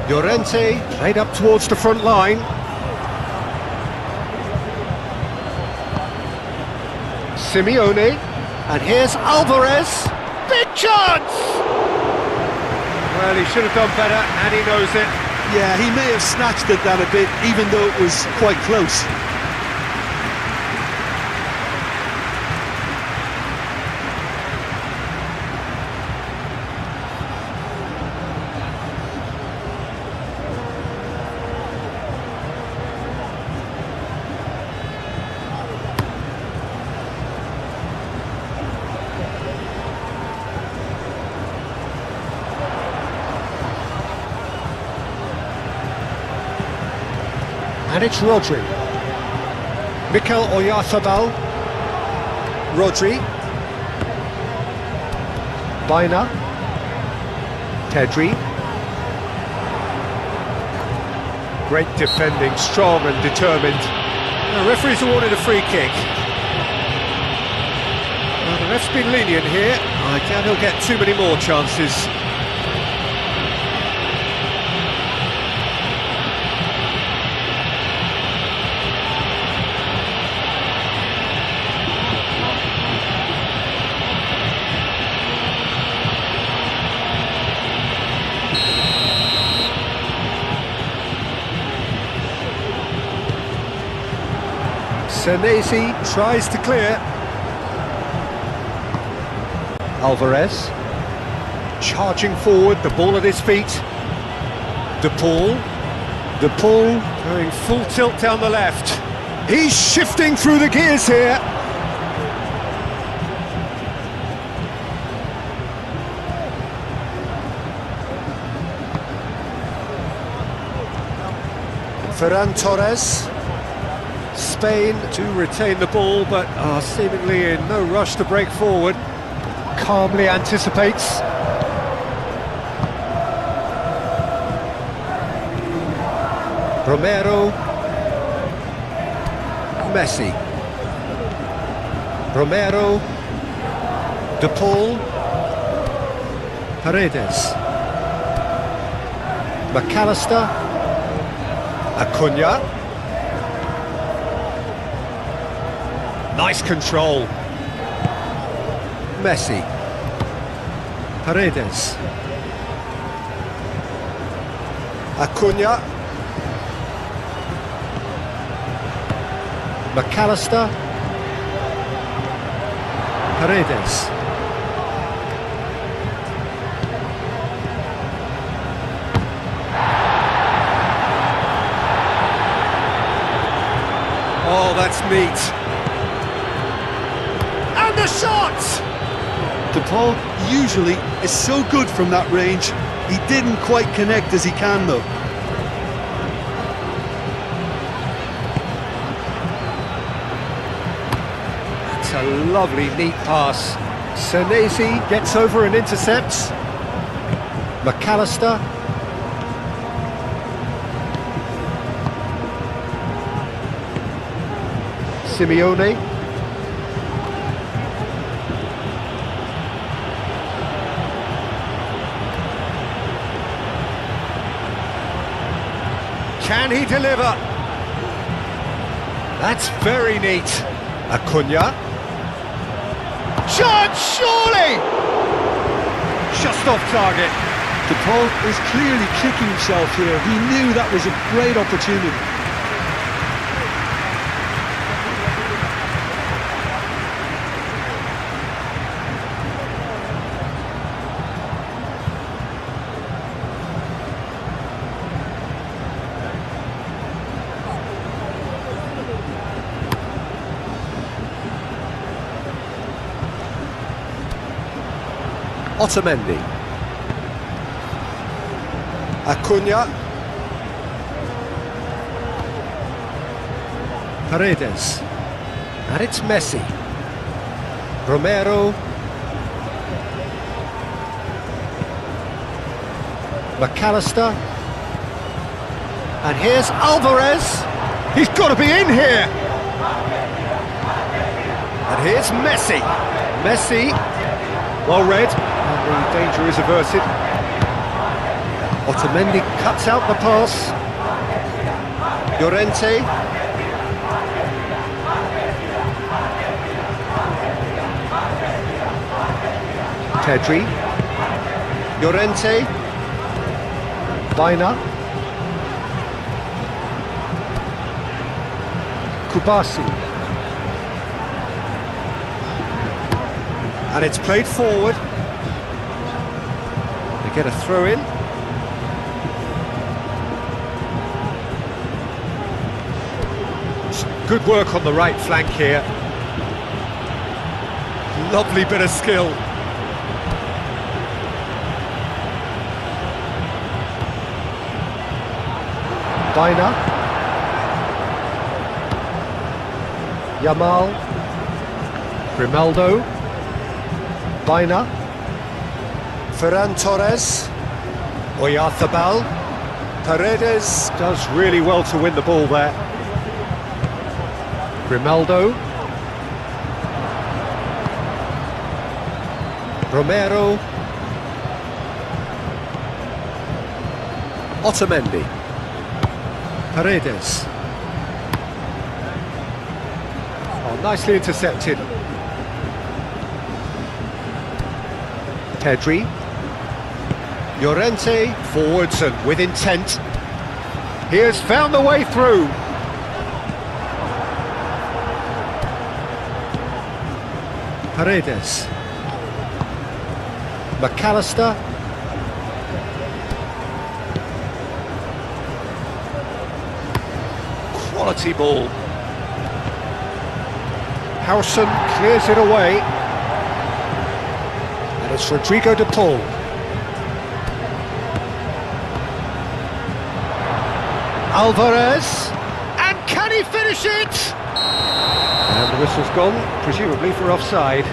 A: Llorente played up towards the front line. Simeone. And here's Alvarez. Big chance! Well, he should have done better, and he knows it.
B: Yeah, he may have snatched at that a bit, even though it was quite close.
A: And it's Rodri. Mikel Oyarzabal. Rodri. Baina. Pedri. Great defending, strong and determined. The referee's awarded a free kick. Well, the ref's been lenient here. I doubt he'll get too many more chances. Senesi tries to clear. Alvarez charging forward, the ball at his feet. De Paul going full tilt down the left. He's shifting through the gears here. Ferran Torres. Spain to retain the ball, but are seemingly in no rush to break forward. Calmly anticipates. Romero. Messi. Romero. De Paul. Paredes. McAllister. Acuna. Nice control. Messi. Paredes. Acuna. McAllister. Paredes. Oh, that's neat. The shot!
B: De Paul usually is so good from that range. He didn't quite connect as he can though.
A: It's a lovely, neat pass. Senesi gets over and intercepts. McAllister. Simeone. Can he deliver? That's very neat. Acuna. Shot, surely! Just off target.
B: De Paul is clearly kicking himself here. He knew that was a great opportunity.
A: Otamendi. Acuna. Paredes. And it's Messi. Romero. McAllister. And here's Alvarez. He's got to be in here. And here's Messi. Messi. Well read. And the danger is averted. Otamendi cuts out the pass. Llorente. Pedri. Llorente. Baina. Kubasi. And it's played forward. They get a throw in. Good work on the right flank here. Lovely bit of skill. Baina. Yamal. Grimaldo. Baina. Ferran Torres. Oyarzabal. Paredes does really well to win the ball there. Grimaldo. Romero. Otamendi. Paredes. Oh, nicely intercepted. Pedri. Llorente, forwards and with intent. He has found the way through. Paredes. McAllister. Quality ball. Howson clears it away. And it's Rodrigo de Paul. Alvarez. And can he finish it? And the whistle's gone, presumably for offside.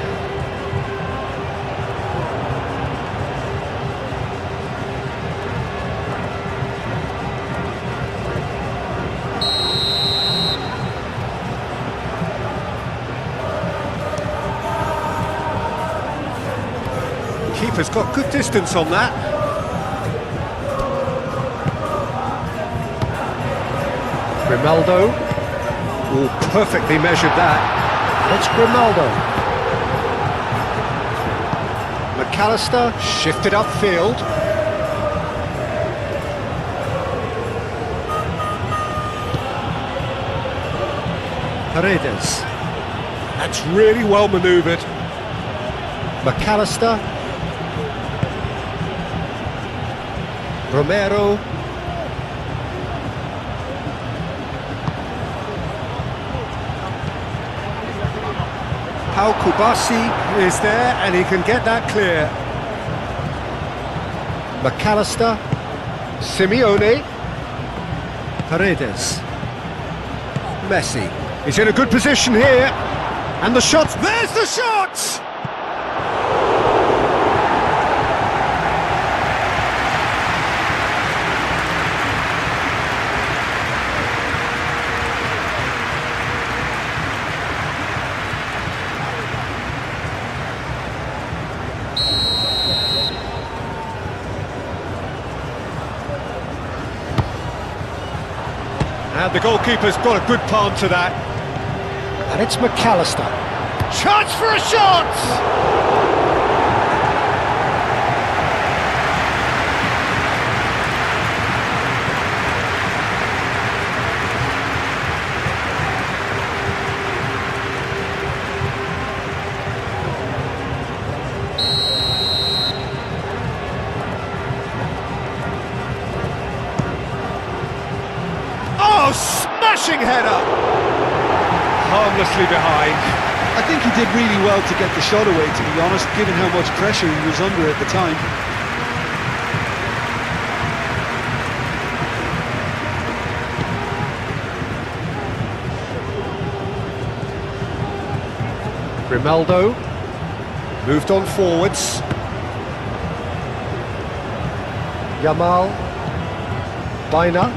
A: Keeper's got good distance on that. Grimaldo. Oh, perfectly measured that. It's Grimaldo. McAllister shifted upfield. Paredes. That's really well manoeuvred. McAllister. Romero. Pau Kubasi is there and he can get that clear. McAllister. Simeone. Paredes. Messi. He's in a good position here. And the shot. There's the shot! And the goalkeeper's got a good palm to that. And it's McAllister. Chance for a shot! Oh, smashing header! Harmlessly behind.
B: I think he did really well to get the shot away, to be honest, given how much pressure he was under at the time.
A: Grimaldo moved on forwards. Yamal. Baina.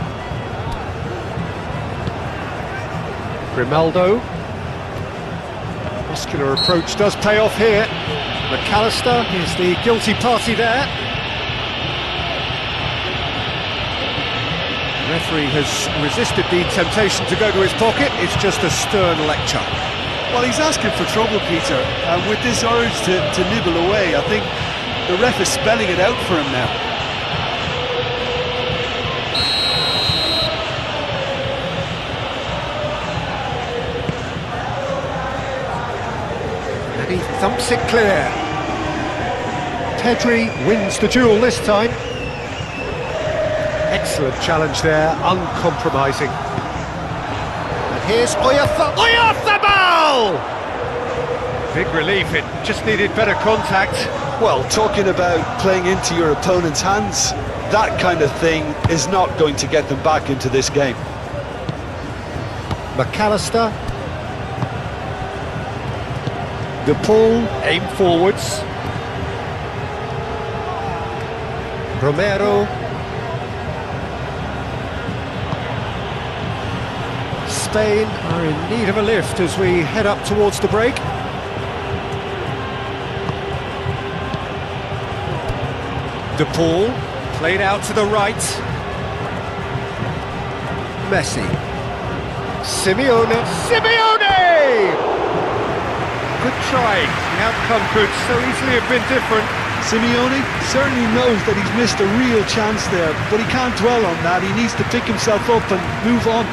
A: Grimaldo. Muscular approach does pay off here. McAllister is the guilty party there. The referee has resisted the temptation to go to his pocket. It's just a stern lecture.
B: Well, he's asking for trouble, Peter, and with this urge to nibble away, I think the ref is spelling it out for him now.
A: He thumps it clear. Pedri wins the duel this time. Excellent challenge there, uncompromising. And here's Oyarzabal! Big relief, it just needed better contact.
B: Well, talking about playing into your opponent's hands, that kind of thing is not going to get them back into this game.
A: McAllister. De Paul, aim forwards. Romero. Spain are in need of a lift as we head up towards the break. De Paul, played out to the right. Messi. Simeone. Good try. The outcome could so easily have been different.
B: Simeone certainly knows that he's missed a real chance there, but he can't dwell on that. He needs to pick himself up and move on.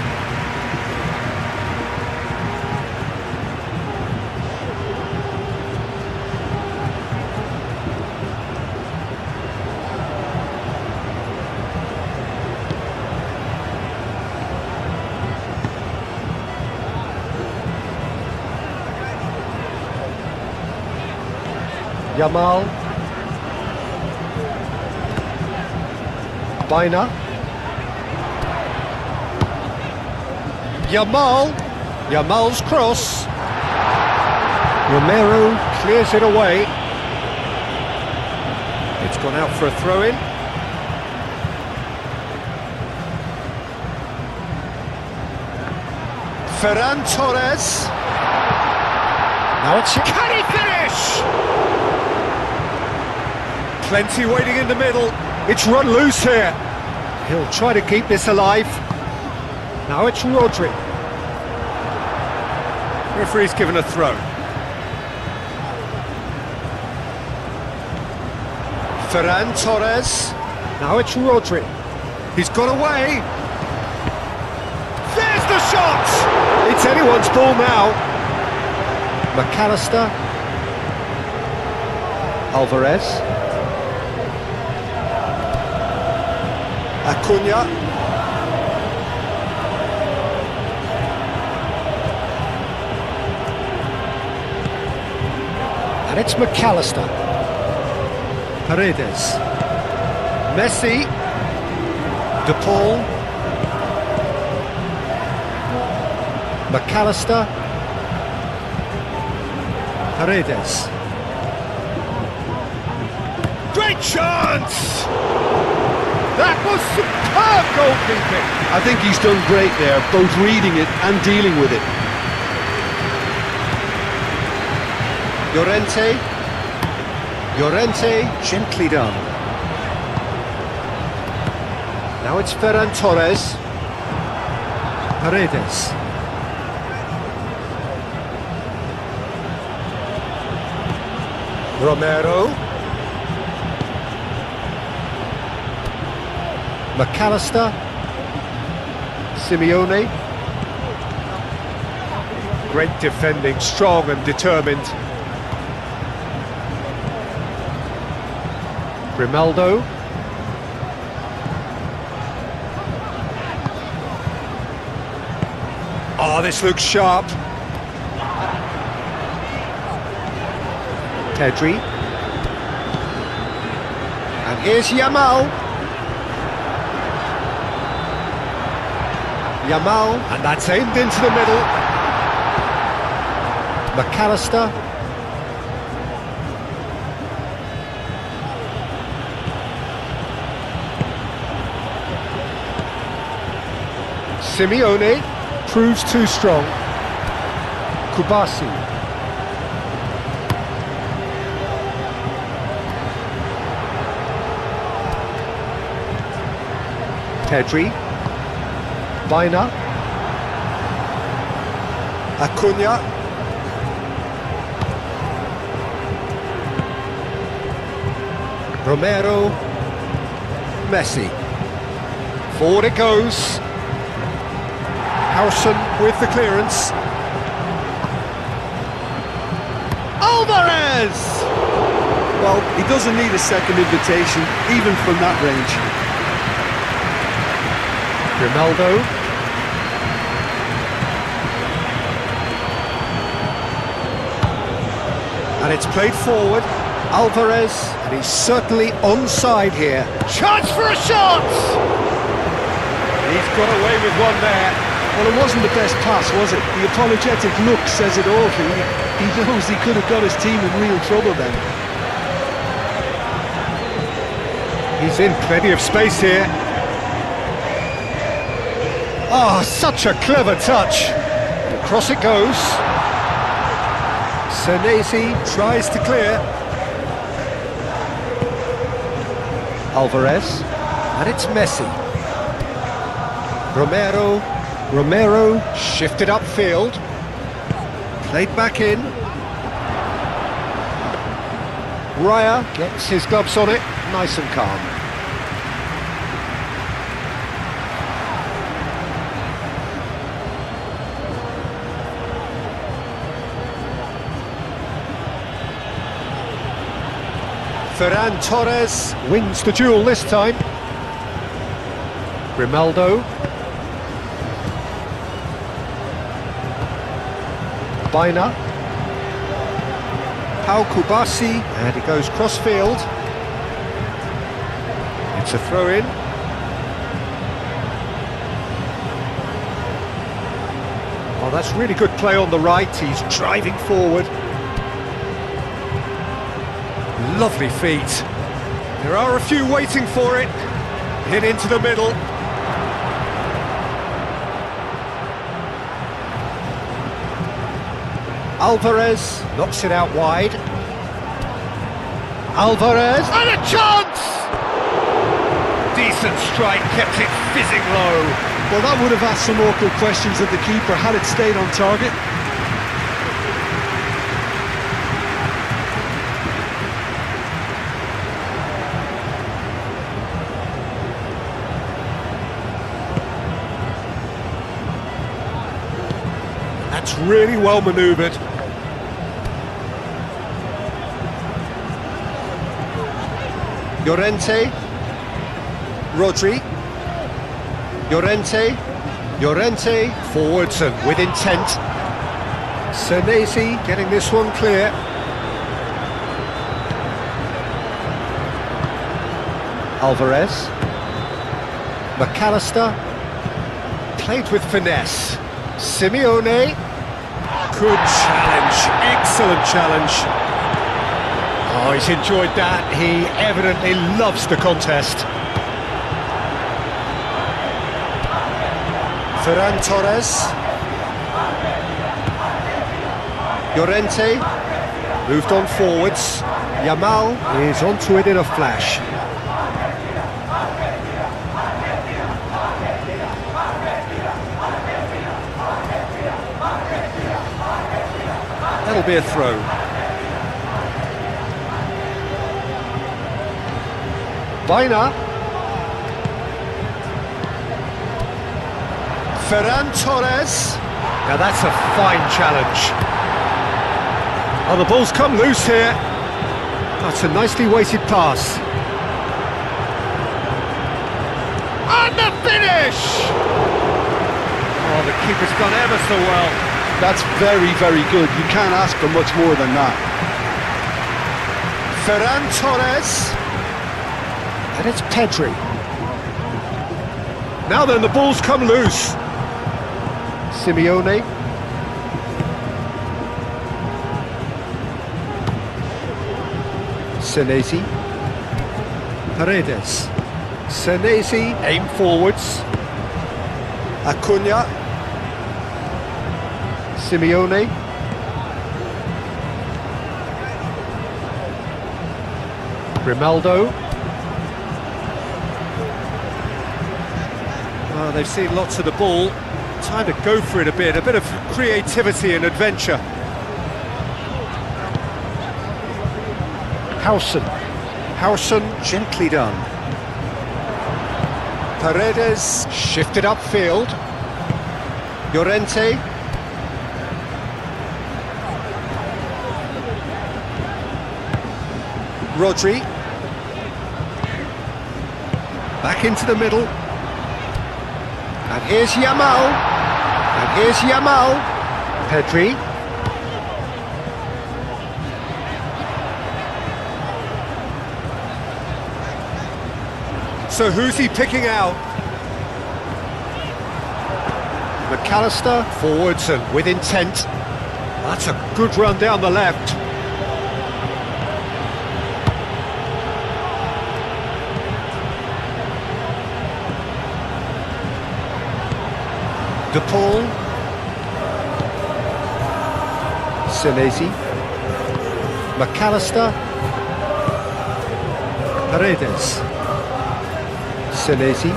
A: Yamal. Baina. Yamal's cross. Romero clears it away. It's gone out for a throw-in. Ferran Torres. Now it's... Can he finish? Plenty waiting in the middle. It's run loose here. He'll try to keep this alive. Now it's Rodri. Referee's given a throw. Ferran Torres. Now it's Rodri. He's got away. There's the shot! It's anyone's ball now. McAllister. Alvarez. Acuna. And it's McAllister. Paredes. Messi. De Paul. McAllister. Paredes. Great chance! That was superb goalkeeping!
B: I think he's done great there, both reading it and dealing with it.
A: Llorente, gently done. Now it's Ferran Torres. Paredes. Romero. McAllister. Simeone. Great defending, strong and determined. Grimaldo. Oh, this looks sharp. Pedri. And here's Yamal. And that's aimed into the middle. McAllister. Simeone proves too strong. Kubasi. Pedri. Baina. Acuna. Romero. Messi. Forward it goes. Howson with the clearance. Alvarez!
B: Well, he doesn't need a second invitation, even from that range.
A: Grimaldo. And it's played forward. Alvarez, and he's certainly onside here. Chance for a shot! He's got away with one there.
B: Well, it wasn't the best pass, was it? The apologetic look says it all. He knows he could have got his team in real trouble then.
A: He's in plenty of space here. Oh, such a clever touch. Across it goes. Senesi tries to clear. Alvarez, and it's Messi. Romero shifted upfield, played back in. Raya gets his gloves on it, nice and calm. Ferran Torres wins the duel this time. Grimaldo. Baina. Pau Kubasi, and he goes cross-field. It's a throw-in. Oh, that's really good play on the right, he's driving forward. Lovely feet. There are a few waiting for it. Hit into the middle. Alvarez knocks it out wide. Alvarez, and a chance! Decent strike, kept it fizzing low.
B: Well, that would have asked some awkward questions of the keeper had it stayed on target.
A: That's really well manoeuvred. Llorente, Rodri, Llorente, forwards and with intent. Senesi getting this one clear. Alvarez, McAllister, played with finesse. Simeone, good challenge, excellent challenge. Oh, he's enjoyed that, he evidently loves the contest. Ferran Torres. Llorente, moved on forwards. Yamal is onto it in a flash. That'll be a throw. Baina. Ferran Torres. Now that's a fine challenge. Oh, the ball's come loose here. That's a nicely weighted pass. And the finish! Oh, the keeper's done ever so well.
B: That's very, very good. You can't ask for much more than that.
A: Ferran Torres. And it's Pedri. Now then, the ball's come loose. Simeone. Senesi. Paredes. Senesi, aim forwards. Acuna. Simeone. Grimaldo. Oh, they've seen lots of the ball. Time to go for it a bit of creativity and adventure. Howson, gently done. Paredes, shifted upfield. Llorente. Rodri. Back into the middle. And here's Yamal. Pedri. So who's he picking out? McAllister, forwards and with intent. That's a good run down the left. De Paul. Senesi. McAllister. Paredes. Senesi.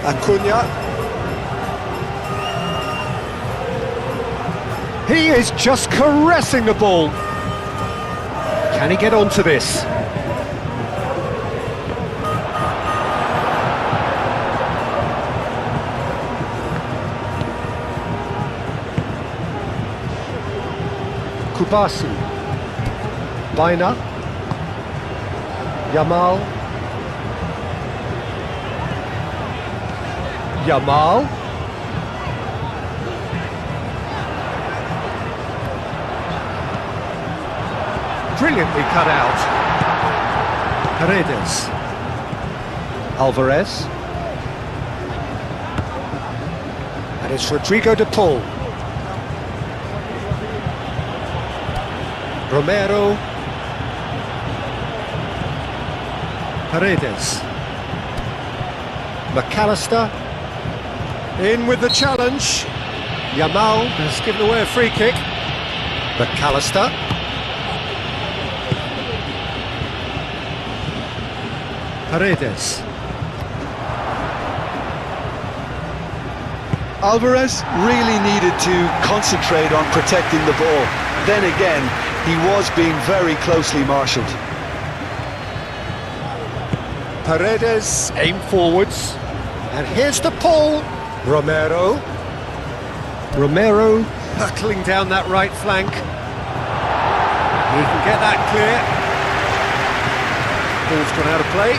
A: Acuna. He is just caressing the ball. Can he get onto this? Kubasi. Baina. Yamal. Yamal. Brilliantly cut out. Paredes. Alvarez. And it's Rodrigo de Paul. Romero. Paredes. McAllister. In with the challenge. Yamal has given away a free kick. McAllister. Paredes.
B: Alvarez really needed to concentrate on protecting the ball. Then again, he was being very closely marshalled.
A: Paredes, aim forwards. And here's the Paul. Romero. Romero hurtling down that right flank. He can get that clear. Ball's gone out of play.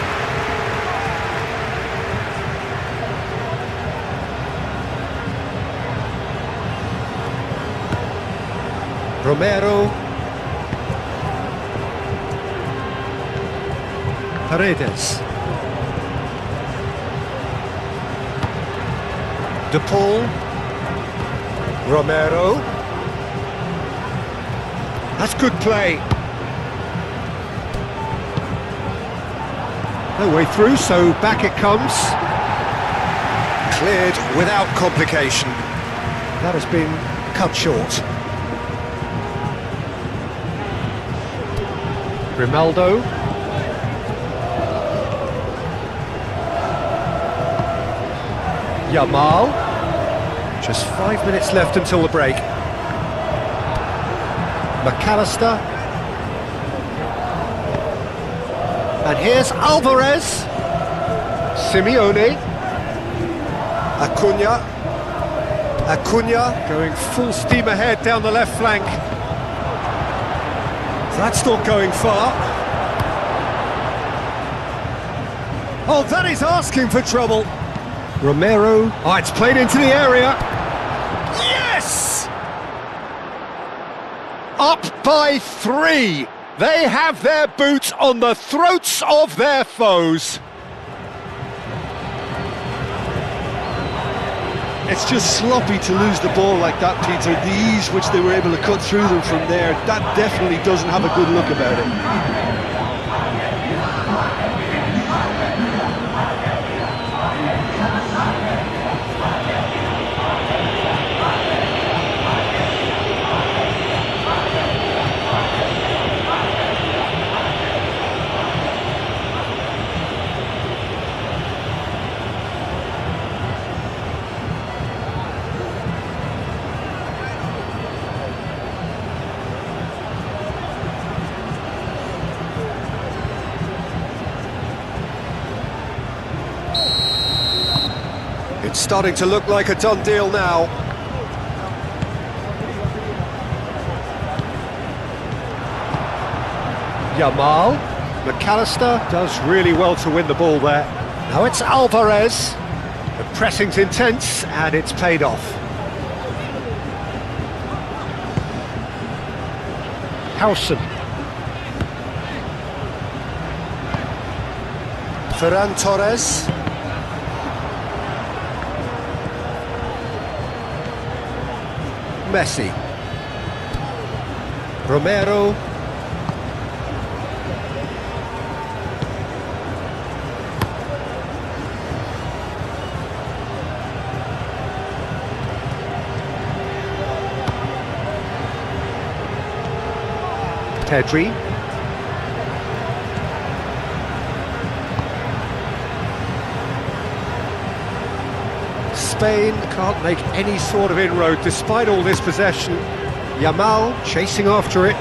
A: Romero. Paredes. De Paul. Romero. That's good play. No way through, so back it comes. Cleared without complication. That has been cut short. Rimaldo. Yamal. Just 5 minutes left until the break. McAllister. And here's Alvarez. Simeone. Acuna. Acuna going full steam ahead down the left flank. That's not going far. Oh, that is asking for trouble. Romero. Oh, it's played into the area. Yes! Up by 3. They have their boots on the throats of their foes.
B: It's just sloppy to lose the ball like that, Peter. The ease which they were able to cut through them from there, that definitely doesn't have a good look about it.
A: It's starting to look like a done deal now. Yamal. McAllister does really well to win the ball there. Now it's Alvarez. The pressing's intense and it's paid off. Howson. Ferran Torres. Messi. Romero. Pedri. Spain can't make any sort of inroad despite all this possession. Yamal chasing after it.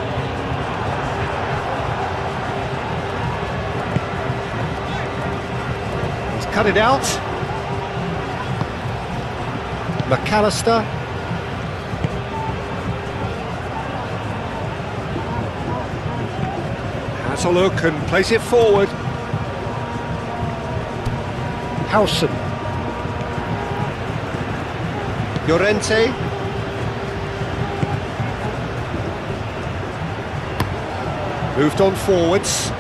A: He's cut it out. McAllister. Has a look and plays it forward. Howson. Llorente. Moved on forwards.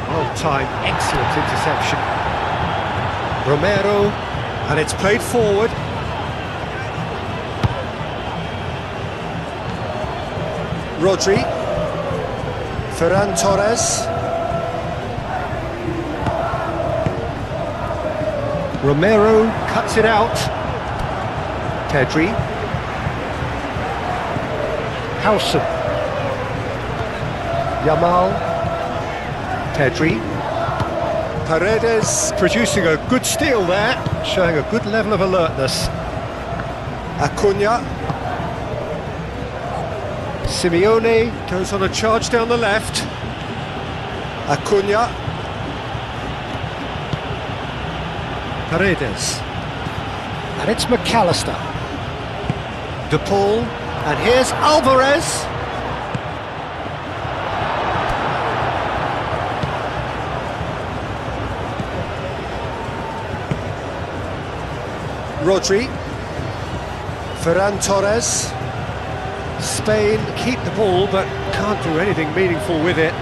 A: Well timed, excellent interception. Romero, and it's played forward. Rodri. Ferran Torres. Romero cuts it out. Pedri. Howson. Yamal. Pedri. Paredes producing a good steal there, showing a good level of alertness. Acuna. Simeone goes on a charge down the left. Acuna. Paredes. And it's McAllister. De Paul. And here's Alvarez. Rodri. Ferran Torres. Spain keep the ball but can't do anything meaningful with it.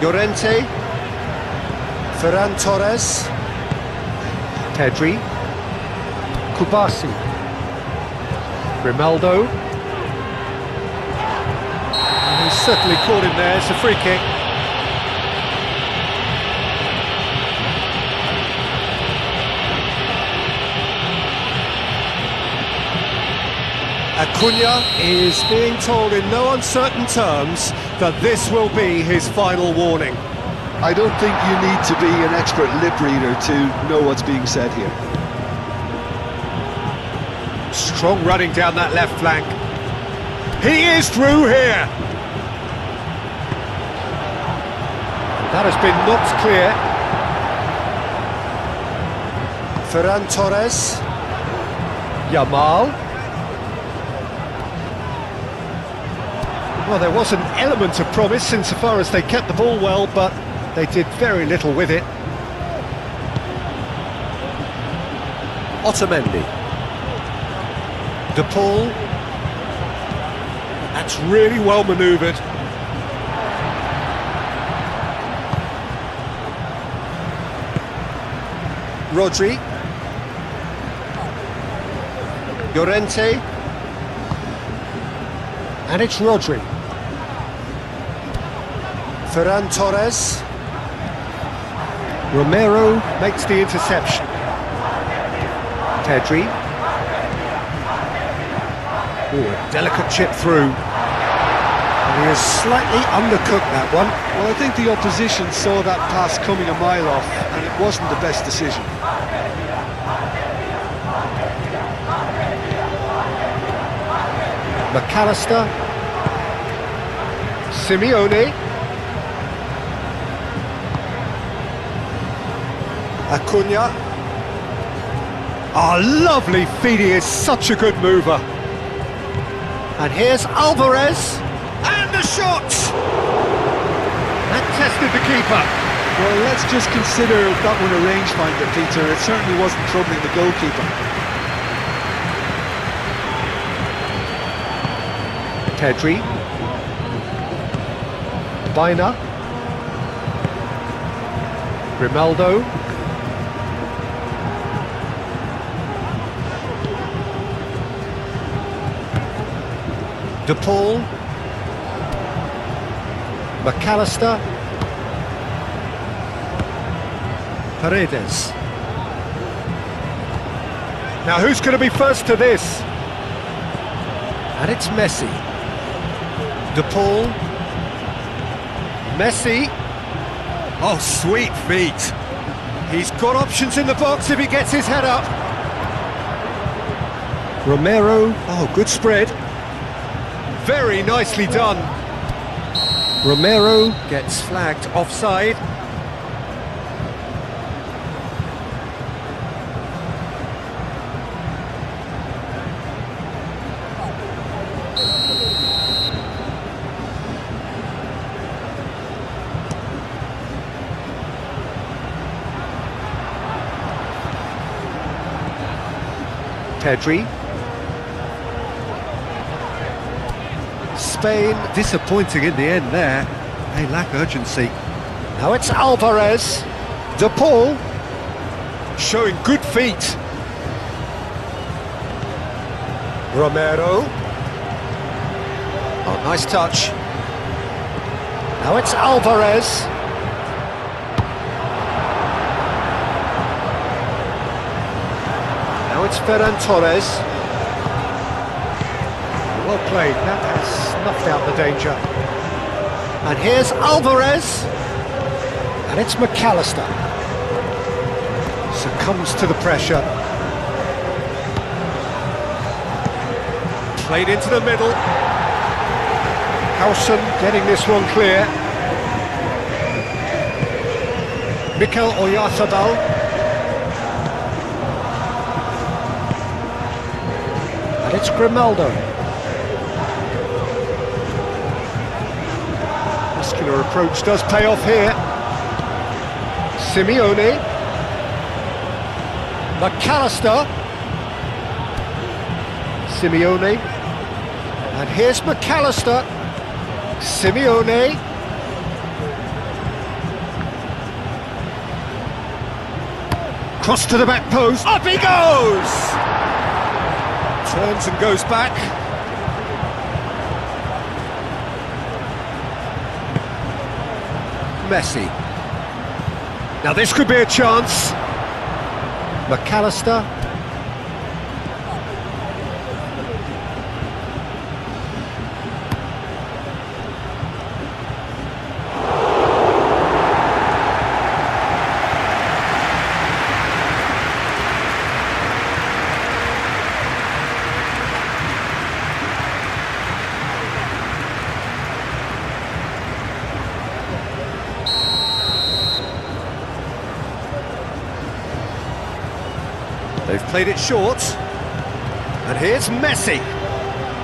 A: Llorente. Ferran Torres. Pedri. Kubasi. Grimaldo. He's certainly caught him there, it's a free kick. Acuna is being told in no uncertain terms that this will be his final warning.
B: I don't think you need to be an expert lip reader to know what's being said here.
A: Strong running down that left flank. He is through here. That has been knocked clear. Ferran Torres. Yamal. Well, there was an element of promise insofar as they kept the ball well, but they did very little with it. Otamendi. De Paul. That's really well manoeuvred. Rodri. Llorente. And it's Rodri. Ferran Torres. Romero makes the interception. Pedri. Ooh, a delicate chip through. And he has slightly undercooked that one.
B: Well, I think the opposition saw that pass coming a mile off, and it wasn't the best decision.
A: McAllister. Simeone. Acuna. Oh, lovely feed, he is such a good mover. And here's Alvarez. And the shot! That tested the keeper.
B: Well, let's just consider that one a rangefinder, Peter. It certainly wasn't troubling the goalkeeper.
A: Pedri. Baina. Grimaldo. De Paul. McAllister. Paredes. Now who's going to be first to this? And it's Messi. De Paul. Messi. Oh, sweet feet. He's got options in the box if he gets his head up. Romero, oh, good spread. Very nicely done. Romero gets flagged offside. Pedri. Spain disappointing in the end there. They lack urgency. Now it's Alvarez. De Paul showing good feet. Romero. Oh, nice touch. Now it's Alvarez. Now it's Ferran Torres. Well played, that has snuffed out the danger. And here's Alvarez. And it's McAllister. Succumbs to the pressure. Played into the middle. Howson getting this one clear. Mikel Oyarzabal. And it's Grimaldo. Muscular approach does pay off here. Simeone. McAllister. Simeone. And here's McAllister. Simeone. Cross to the back post. Up he goes! Turns and goes back. Messi. Now this could be a chance. McAllister. They've played it short. And here's Messi.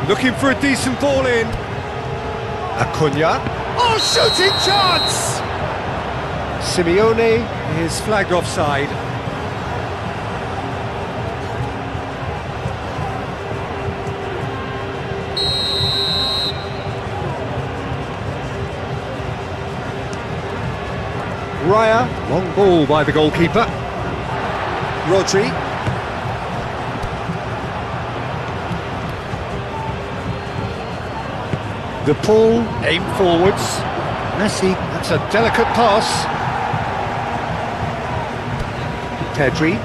A: Looking for a decent ball in. Acuna. Oh, shooting chance! Simeone is flagged offside. Raya, long ball by the goalkeeper. Rodri. De Paul, aim forwards. Messi, that's a delicate pass. Pedri.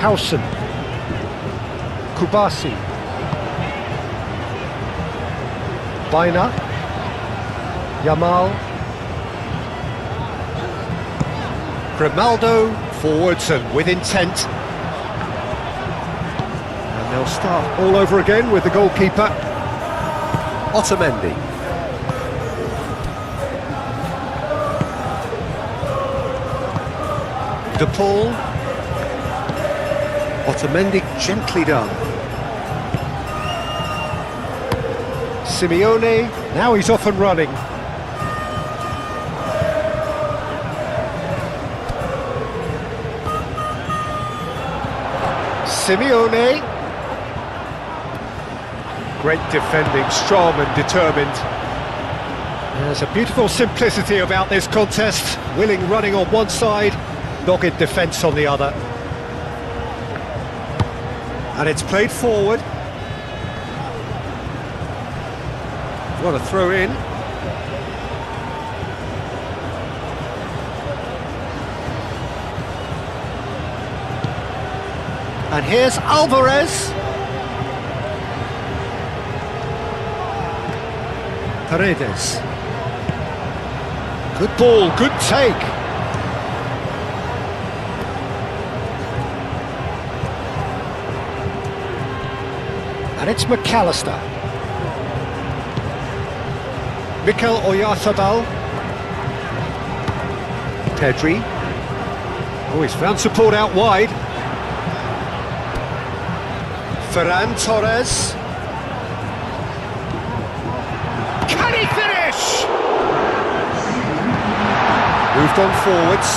A: Howson. Kubasi. Baina. Yamal. Grimaldo, forwards and with intent. They'll start all over again with the goalkeeper, Otamendi. De Paul. Otamendi gently done. Simeone, now he's off and running. Simeone. Great defending, strong and determined. There's a beautiful simplicity about this contest. Willing running on one side, dogged defence on the other. And it's played forward. What a throw in. And here's Alvarez. Paredes. Good ball, good take. And it's McAllister. Mikel Oyarzabal. Pedri. Oh, he's found support out wide. Ferran Torres. Can he finish? Moved on forwards.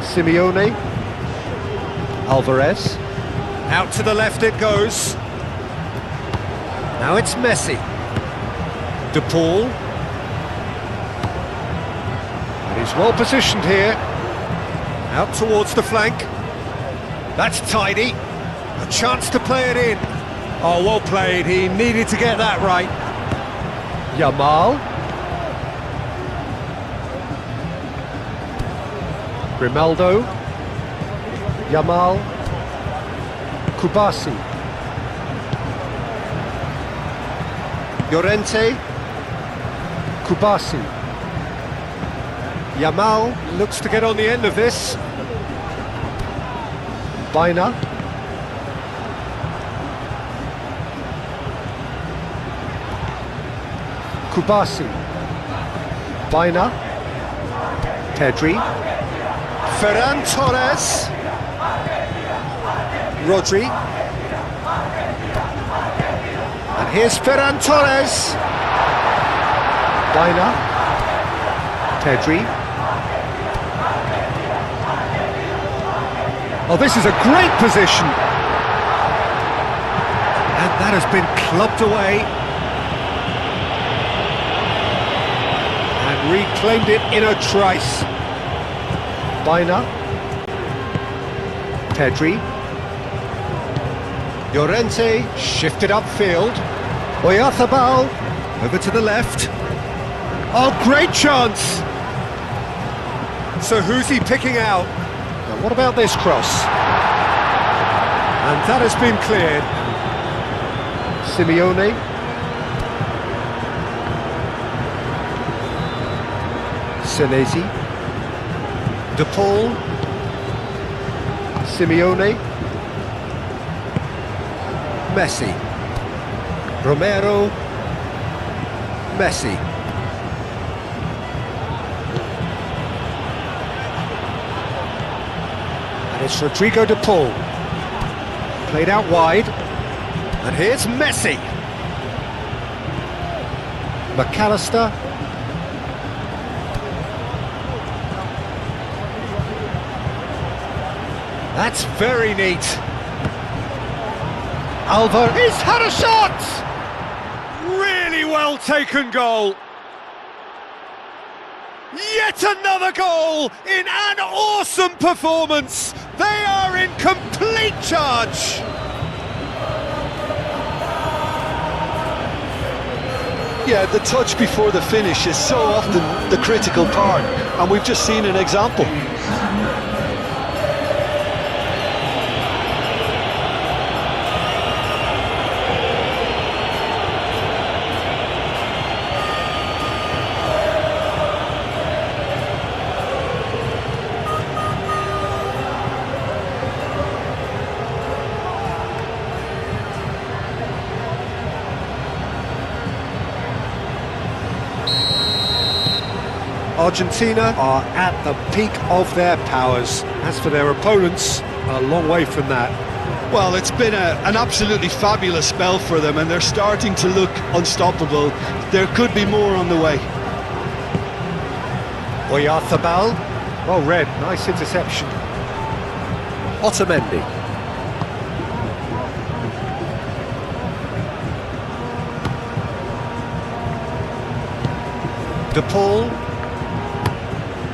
A: Simeone. Alvarez. Out to the left it goes. Now it's Messi. De Paul. And he's well positioned here. Out towards the flank. That's tidy. A chance to play it in. Oh, well played. He needed to get that right. Yamal. Grimaldo. Yamal. Kubasi. Llorente. Kubasi. Yamal looks to get on the end of this. Baina. Kubasi. Baina. Pedri. Ferran Torres. Rodri. And here's Ferran Torres. Baina. Pedri. Oh, this is a great position. And that has been clubbed away. And reclaimed it in a trice. Baina. Pedri. Llorente shifted upfield. Oyarzabal over to the left. Oh, great chance! So who's he picking out? Now what about this cross? And that has been cleared. Simeone. Senesi. De Paul. Simeone. Messi. Romero. Messi. And it's Rodrigo de Paul. Played out wide. And here's Messi. McAllister. That's very neat. Alvarez, he's had a shot! Really well taken goal. Yet another goal in an awesome performance. They are in complete charge.
B: Yeah, the touch before the finish is so often the critical part, and we've just seen an example.
A: Argentina are at the peak of their powers. As for their opponents, a long way from that.
B: Well, it's been an absolutely fabulous spell for them, and they're starting to look unstoppable. There could be more on the way.
A: Oyarzabal, well read, nice interception. Otamendi. De Paul.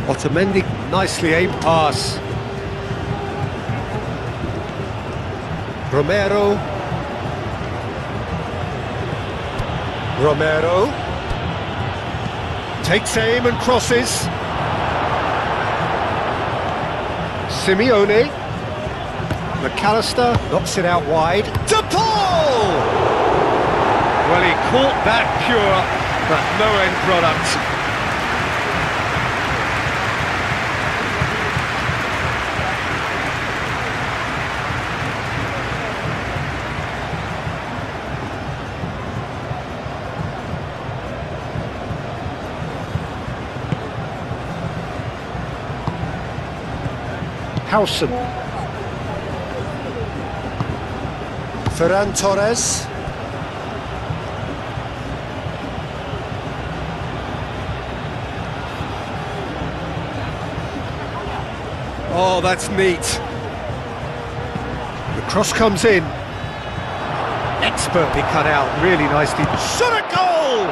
A: Otamendi, nicely aimed pass. Romero. Romero. Takes aim and crosses. Simeone. McAllister knocks it out wide. De Paul! Well, he caught that pure. but no end product. Howson. Ferran Torres. Oh, that's neat. The cross comes in. Expertly cut out, really nicely. Shot a goal!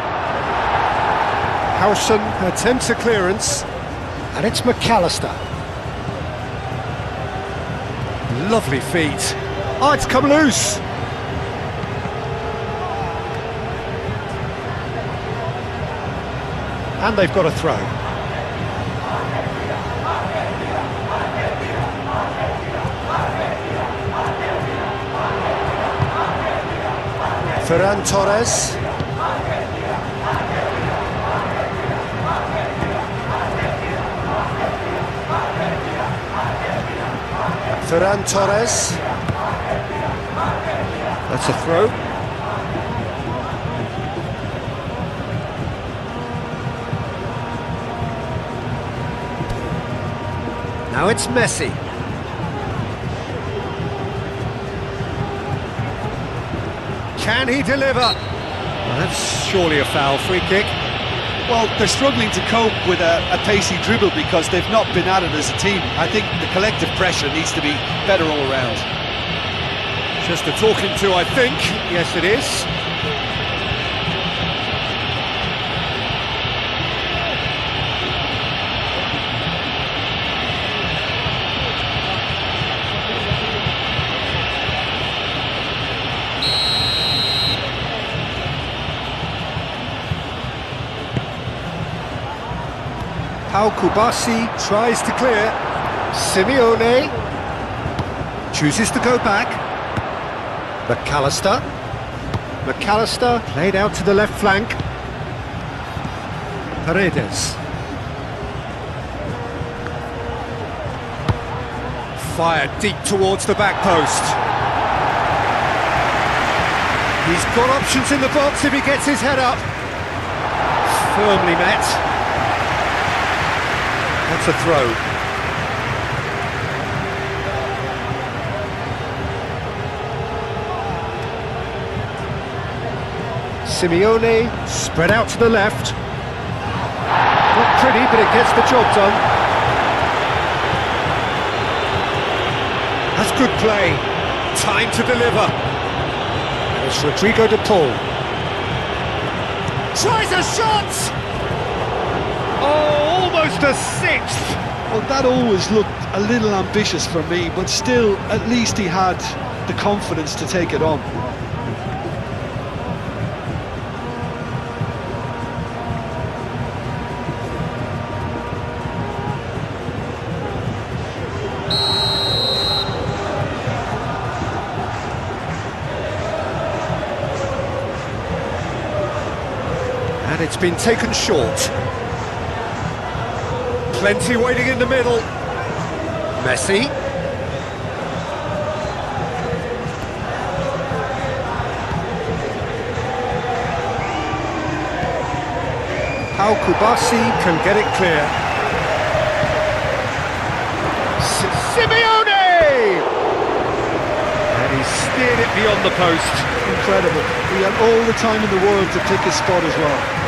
A: Howson attempts a clearance, and it's McAllister. Lovely feet. Oh, it's come loose. And they've got a throw. Ferran Torres. Ferran Torres. That's a throw. Now it's Messi. Can he deliver? Well, that's surely a foul. Free kick.
B: Well, they're struggling to cope with a pacey dribble because they've not been at it as a team. I think the collective pressure needs to be better all around.
A: Just a talking to, I think. Yes, it is. Pau Kubasi tries to clear. Simeone chooses to go back. McAllister. McAllister played out to the left flank. Paredes. Fired deep towards the back post. He's got options in the box if he gets his head up. Firmly met. That's a throw. Simeone spread out to the left. Not pretty, but it gets the job done. That's good play. Time to deliver. It's Rodrigo de Paul. Tries a shot! Oh, almost a sixth!
B: Well, that always looked a little ambitious for me, but still, at least he had the confidence to take it on.
A: And it's been taken short. Plenty waiting in the middle. Messi. Pau Kubasi can get it clear. Simeone! And he steered it beyond the post.
B: Incredible. He had all the time in the world to pick his spot as well.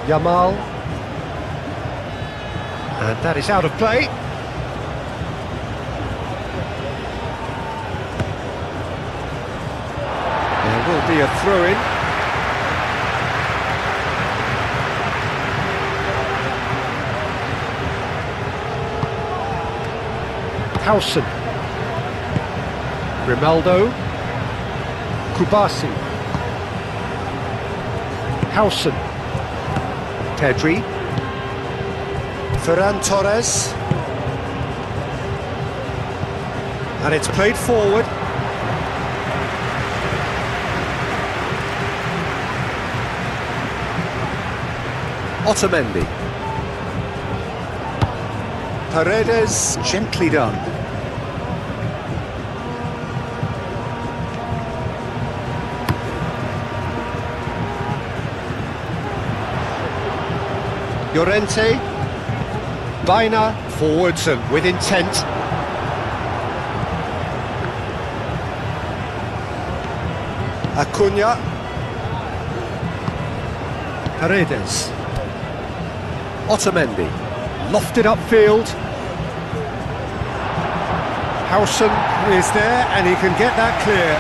A: Yamal. And that is out of play. There will be a throw-in. Howson. Grimaldo. Kubasi. Howson. Pedri. Ferran Torres. And it's played forward. Otamendi. Paredes, gently done. Llorente. Baina, forwards and with intent. Acuna. Paredes. Otamendi. Lofted upfield. Howson is there and he can get that clear.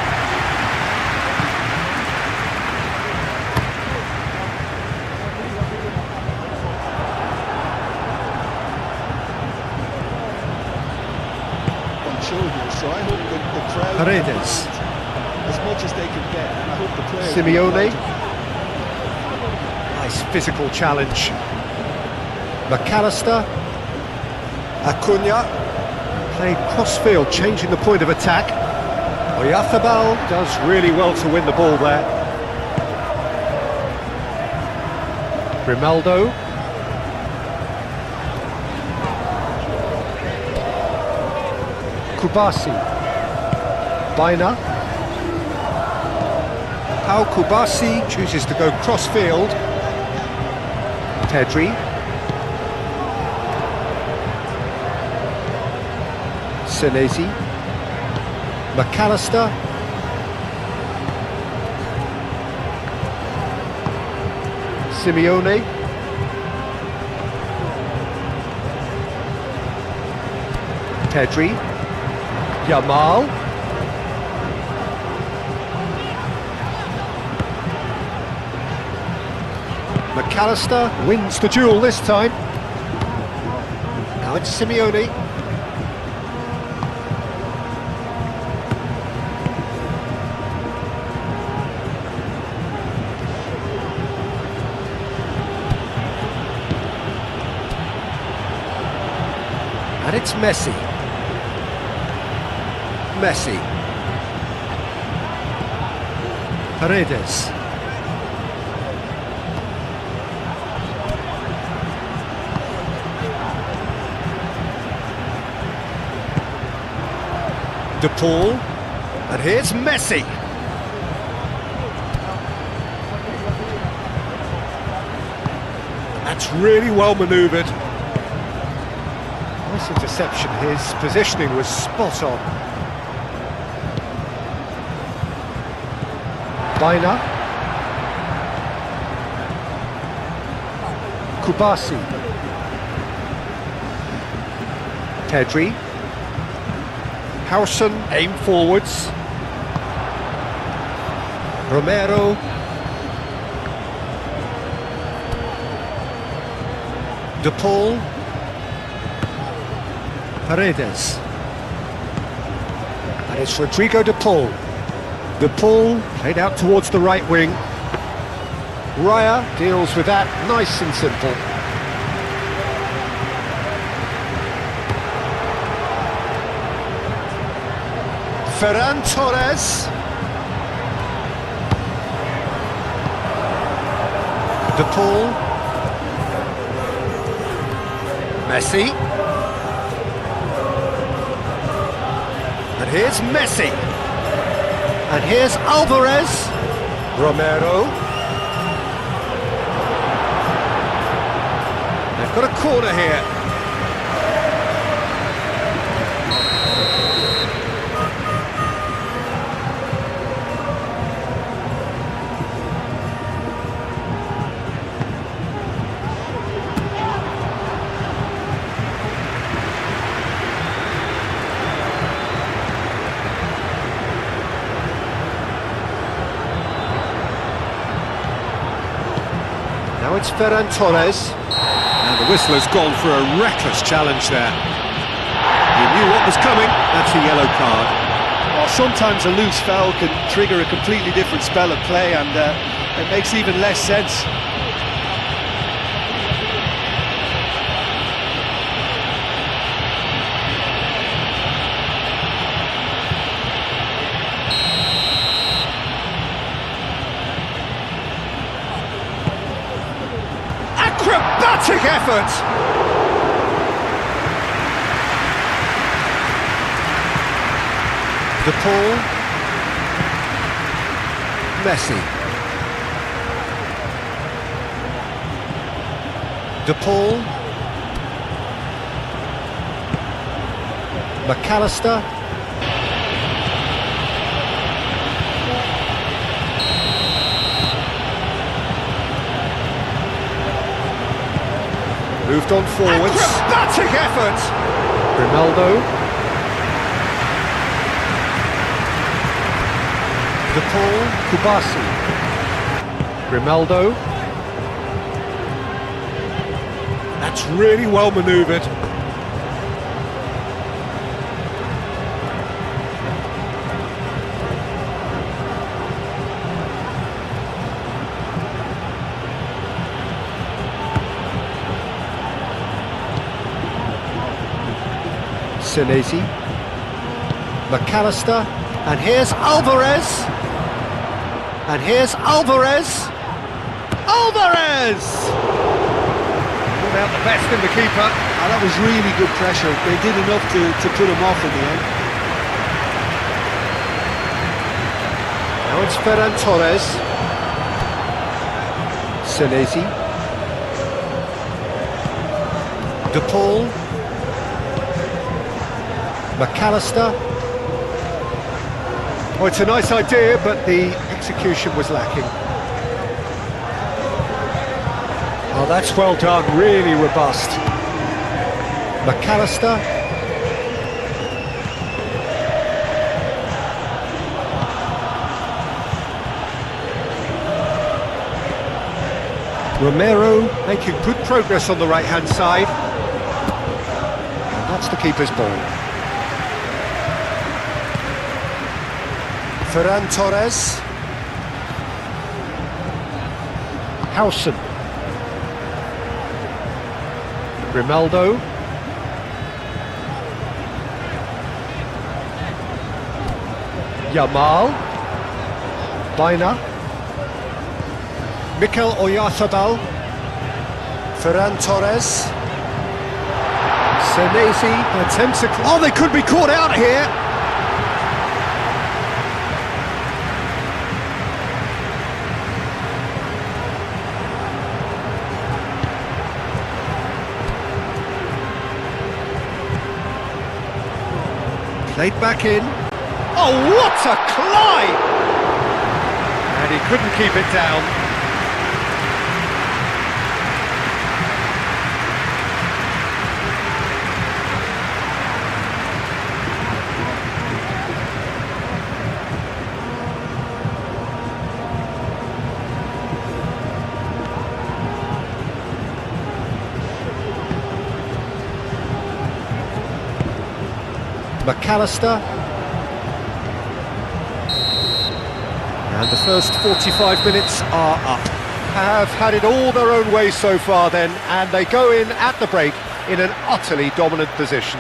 B: On shoulders, so I hope the crowd
A: Paredes.
B: as much as they can get, and I hope the players...
A: Simeone. Nice physical challenge. McAllister. Acuna. Played cross-field, changing the point of attack. Oyarzabal does really well to win the ball there. Grimaldo. Kubasi. Baina. How Kubasi chooses to go cross-field. Pedri. Senesi. McAllister. Simeone. Pedri. Yamal. McAllister wins the duel this time. Now it's Simeone. And it's Messi. Messi. Paredes. De Paul. And here's Messi. That's really well manoeuvred. Nice interception. His positioning was spot on. Baina. Kubasi. Pedri. Howson, aim forwards. Romero. De Paul. Paredes. And it's Rodrigo De Paul. De Paul played out towards the right wing. Raya deals with that nice and simple. Ferran Torres. De Paul. Messi. And here's Messi. And here's Alvarez. Romero. They've got a corner here. Now it's Ferran Torres.
C: And the whistle has gone for a reckless challenge there. He
A: knew what was coming. That's a yellow card.
B: Well, sometimes a loose foul can trigger a completely different spell of play, and it makes even less sense.
A: Acrobatic effort! De Paul, Messi, De Paul, McAllister, moved on forwards. Acrobatic effort! Ronaldo. De Paul, Kubasi, Grimaldo. That's really well manoeuvred. Senesi, McAllister, and here's Alvarez. And here's Alvarez. Alvarez! Without the best in the keeper.
B: Oh, that was really good pressure. They did enough to put him off in the end.
A: Now it's Ferran Torres. Senesi. De Paul. McAllister. Oh, it's a nice idea, but the execution was lacking. Oh, that's well done, really robust. McAllister. Romero making good progress on the right-hand side. And that's the keeper's ball. Ferran Torres. Howson. Grimaldo. Yamal. Baina. Mikel Oyarzabal. Ferran Torres. Senesi attempts to... Oh, they could be caught out here! Played back in. Oh, what a climb! And he couldn't keep it down. McAllister. And the first 45 minutes are up. Have had it all their own way so far then, and they go in at the break in an utterly dominant position.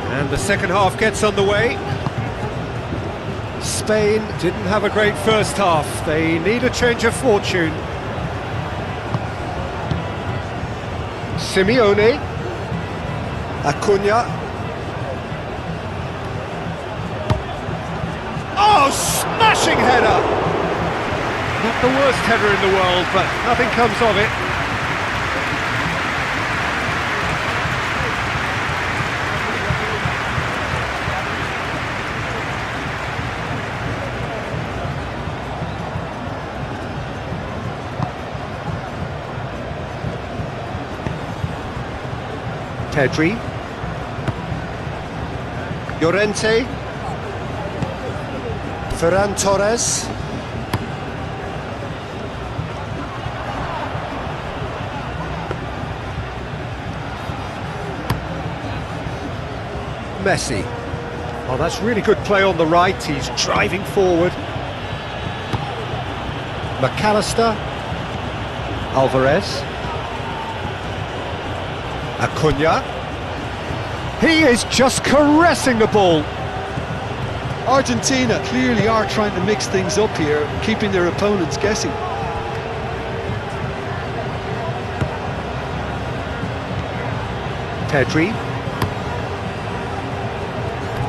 A: And the second half gets underway. Spain didn't have a great first half. They need a change of fortune. Simeone. Acuna. Oh, smashing header! Not the worst header in the world, but nothing comes of it. Pedri, Llorente, Ferran Torres, Messi. Oh, that's really good play on the right, he's driving forward. McAllister, Alvarez, Acuna. He is just caressing the ball.
B: Argentina clearly are trying to mix things up here, keeping their opponents guessing.
A: Pedri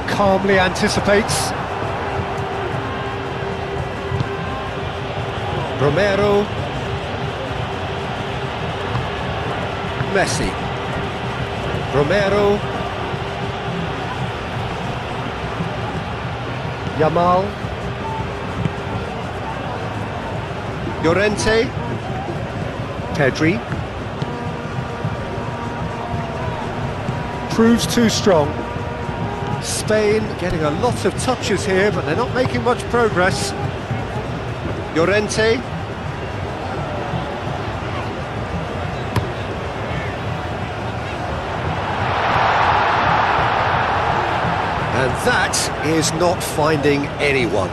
A: calmly anticipates. Romero. Messi. Romero. Yamal. Llorente. Pedri. Proves too strong. Spain getting a lot of touches here, but they're not making much progress. Llorente. And that is not finding anyone.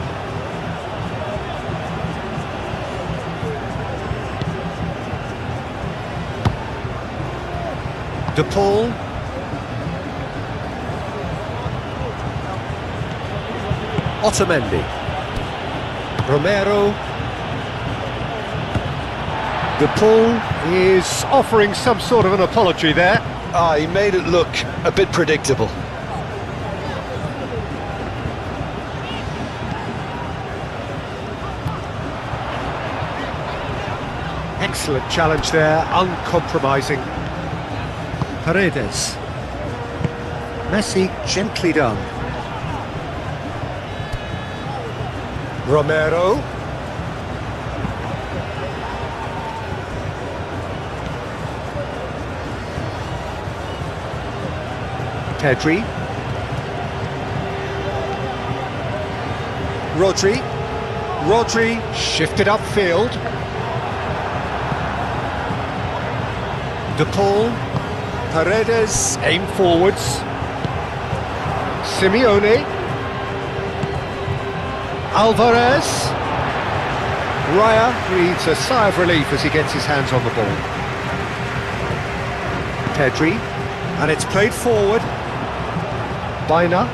A: De Paul. Otamendi. Romero. De Paul is offering some sort of an apology there.
B: He made it look a bit predictable.
A: Excellent challenge there, uncompromising. Paredes. Messi gently done. Romero. Pedri. Rodri shifted upfield. De Paul. Paredes aim forwards. Simeone. Alvarez. Raya breathes a sigh of relief as he gets his hands on the ball. Pedri, and it's played forward. Baina.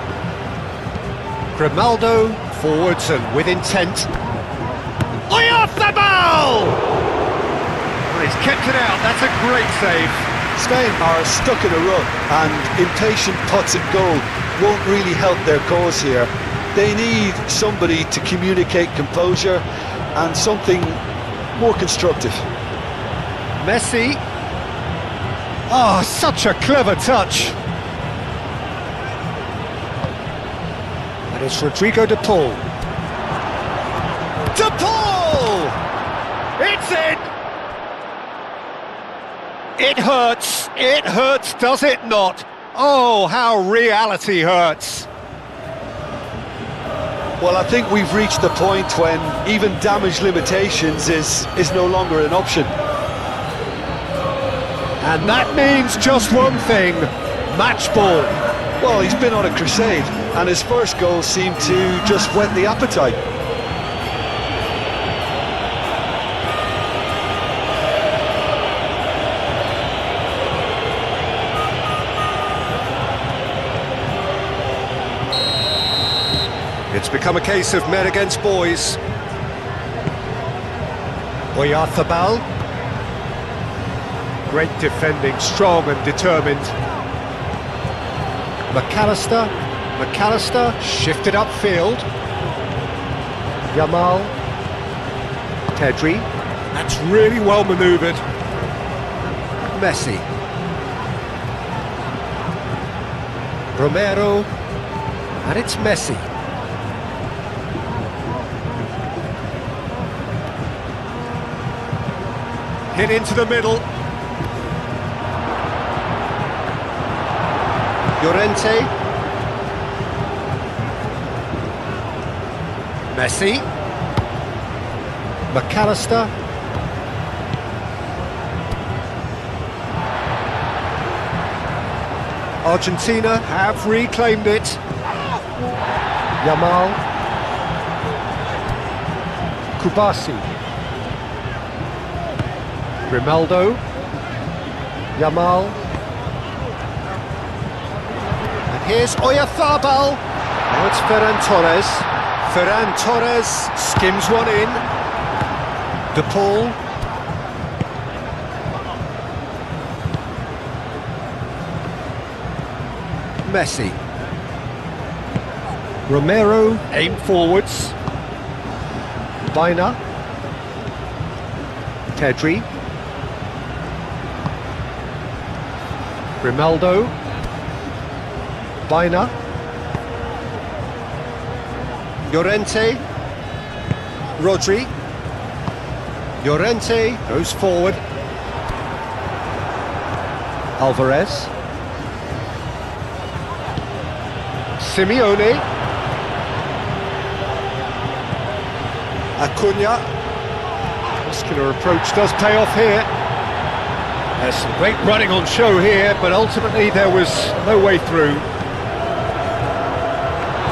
A: Grimaldo, forwards and with intent. Oyarzabal! Well, he's kept it out, that's a great save.
B: Spain are stuck in a rut, and impatient putts at goal won't really help their cause here. They need somebody to communicate composure and something more constructive.
A: Messi. Oh, such a clever touch. And it's Rodrigo de Paul. De Paul! It's in! It hurts, does it not? Oh, how reality hurts.
B: Well, I think we've reached the point when even damage limitations is no longer an option.
A: And that means just one thing, match ball.
B: Well, he's been on a crusade, and his first goal seemed to just whet the appetite.
A: It's become a case of men against boys. Oyarzabal. Great defending, strong and determined. McAllister shifted upfield. Yamal. Pedri. That's really well manoeuvred. Messi. Romero. And it's Messi. Hit into the middle. Llorente. Messi. McAllister. Argentina have reclaimed it. Yamal. Kubasi. Grimaldo. Yamal. And here's Oyarzabal. Now it's Ferran Torres. Ferran Torres skims one in. De Paul. Messi. Romero aimed forwards. Baina. Pedri. Grimaldo. Baina. Llorente. Rodri. Llorente goes forward. Alvarez. Simeone. Acuna. Muscular approach does pay off here. There's some great running on show here, but ultimately there was no way through.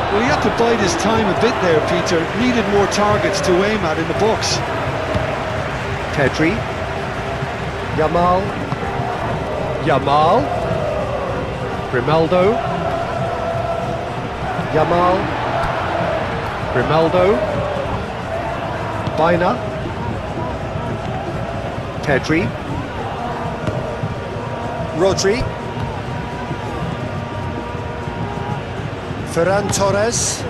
B: Well, he had to bide his time a bit there, Peter. Needed more targets to aim at in the box.
A: Pedri. Yamal. Yamal. Grimaldo. Yamal. Grimaldo. Baina. Pedri. Rodri. Ferran Torres.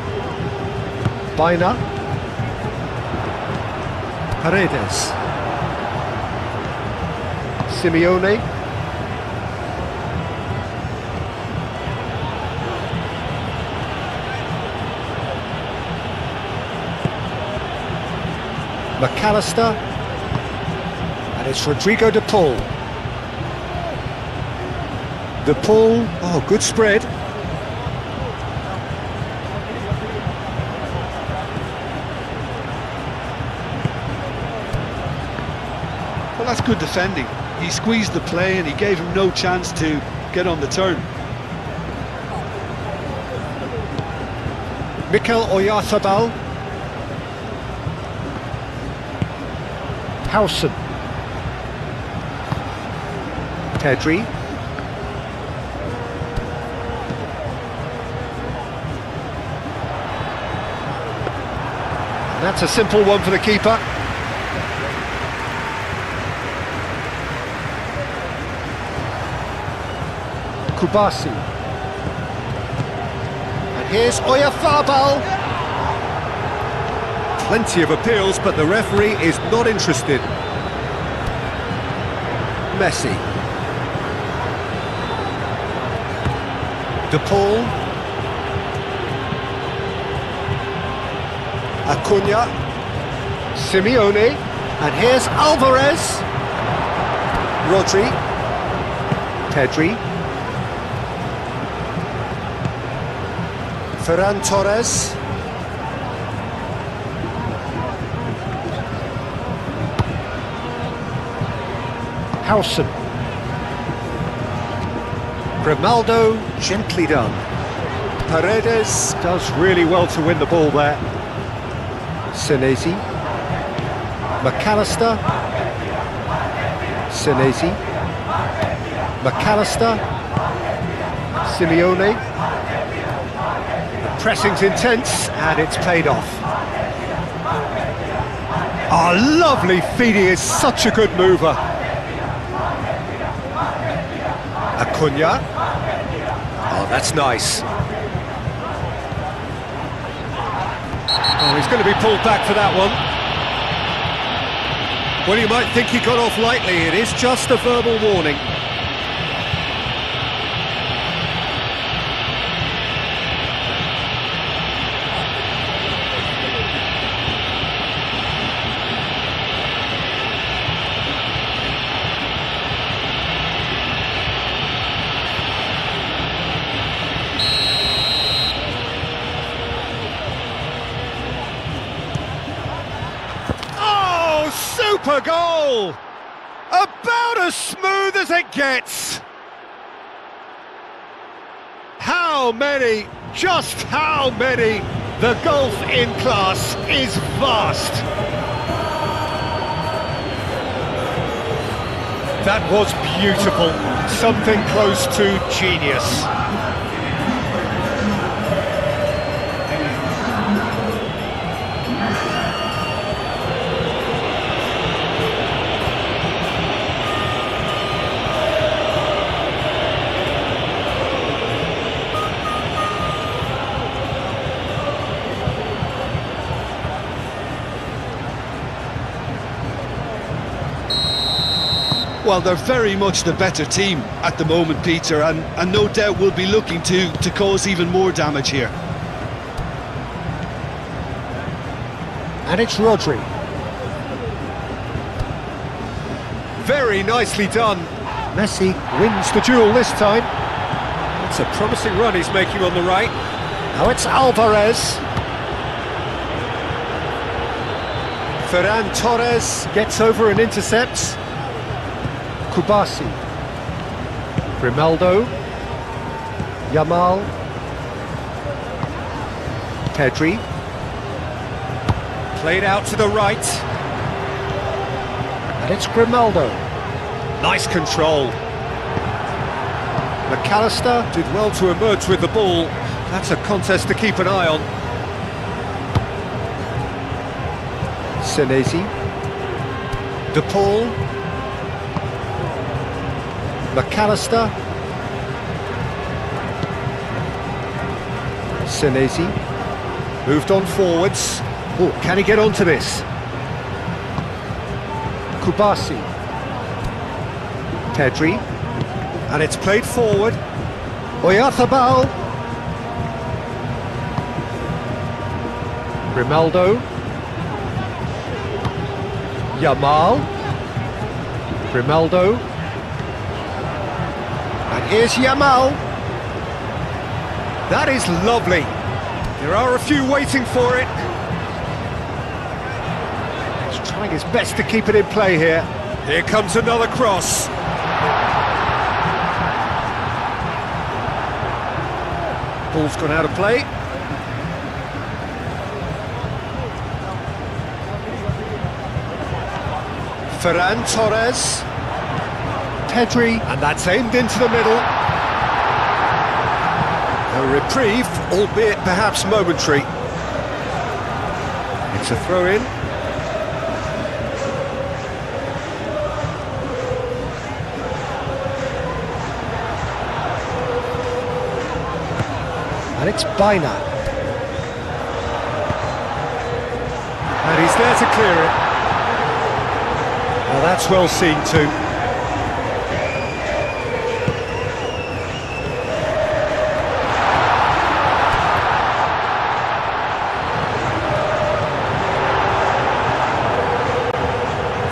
A: Baina. Paredes. Simeone. McAllister. And it's Rodrigo de Paul. De Paul, oh, good spread.
B: Well, that's good defending. He squeezed the play and he gave him no chance to get on the turn.
A: Mikel Oyarzabal. Howson. Pedri. That's a simple one for the keeper. Kubasi. And here's Oyarzabal. Plenty of appeals, but the referee is not interested. Messi. De Paul. Acuna. Simeone. And here's Alvarez. Rodri. Pedri. Ferran Torres. Howson. Grimaldo, gently done. Paredes does really well to win the ball there. Senesi. McAllister. Senesi. McAllister. Simeone. The pressing's intense and it's paid off. Oh, lovely feed, he is such a good mover. Acuna. Oh, that's nice. Oh, he's going to be pulled back for that one. Well, you might think he got off lightly. It is just a verbal warning. Super goal! About as smooth as it gets! How many? Just how many? The gulf in class is vast! That was beautiful. Something close to genius.
B: Well, they're very much the better team at the moment, Peter, and no doubt will be looking to cause even more damage here.
A: And it's Rodri. Very nicely done. Messi wins the duel this time. It's a promising run he's making on the right. Now it's Alvarez. Ferran Torres gets over and intercepts. Kubasi. Grimaldo. Yamal. Pedri. Played out to the right. And it's Grimaldo. Nice control. McAllister did well to emerge with the ball. That's a contest to keep an eye on. Senesi. De Paul. McAllister. Senesi. Moved on forwards. Oh, can he get onto this? Kubasi. Pedri. And it's played forward. Oyarzabal. Grimaldo. Yamal. Grimaldo. And here's Yamal. That is lovely. There are a few waiting for it. He's trying his best to keep it in play here. Here comes another cross. Ball's gone out of play. Ferran Torres. Pedri. And that's aimed into the middle. A reprieve, albeit perhaps momentary. It's a throw-in. And it's Bina. And he's there to clear it. Well, that's well seen too.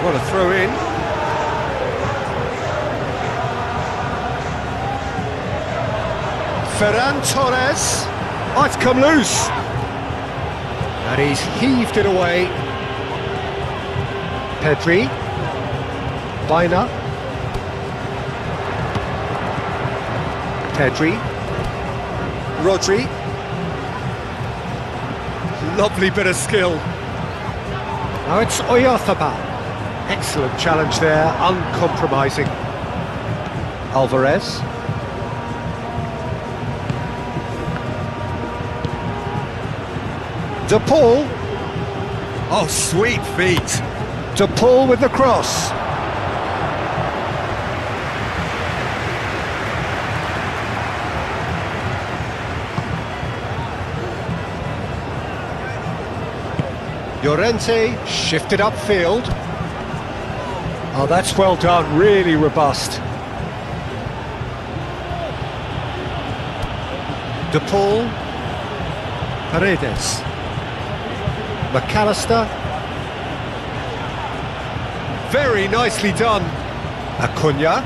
A: What a throw in. Ferran Torres. Oh, it's come loose. And he's heaved it away. Pedri. Bina. Pedri. Rodri. Lovely bit of skill. Now it's Oyarzabal. Excellent challenge there, uncompromising. Alvarez. De Paul. Oh, sweet feet. De Paul with the cross. Llorente shifted upfield. Oh, that's well done, really robust. De Paul. Paredes. McAllister. Very nicely done. Acuna.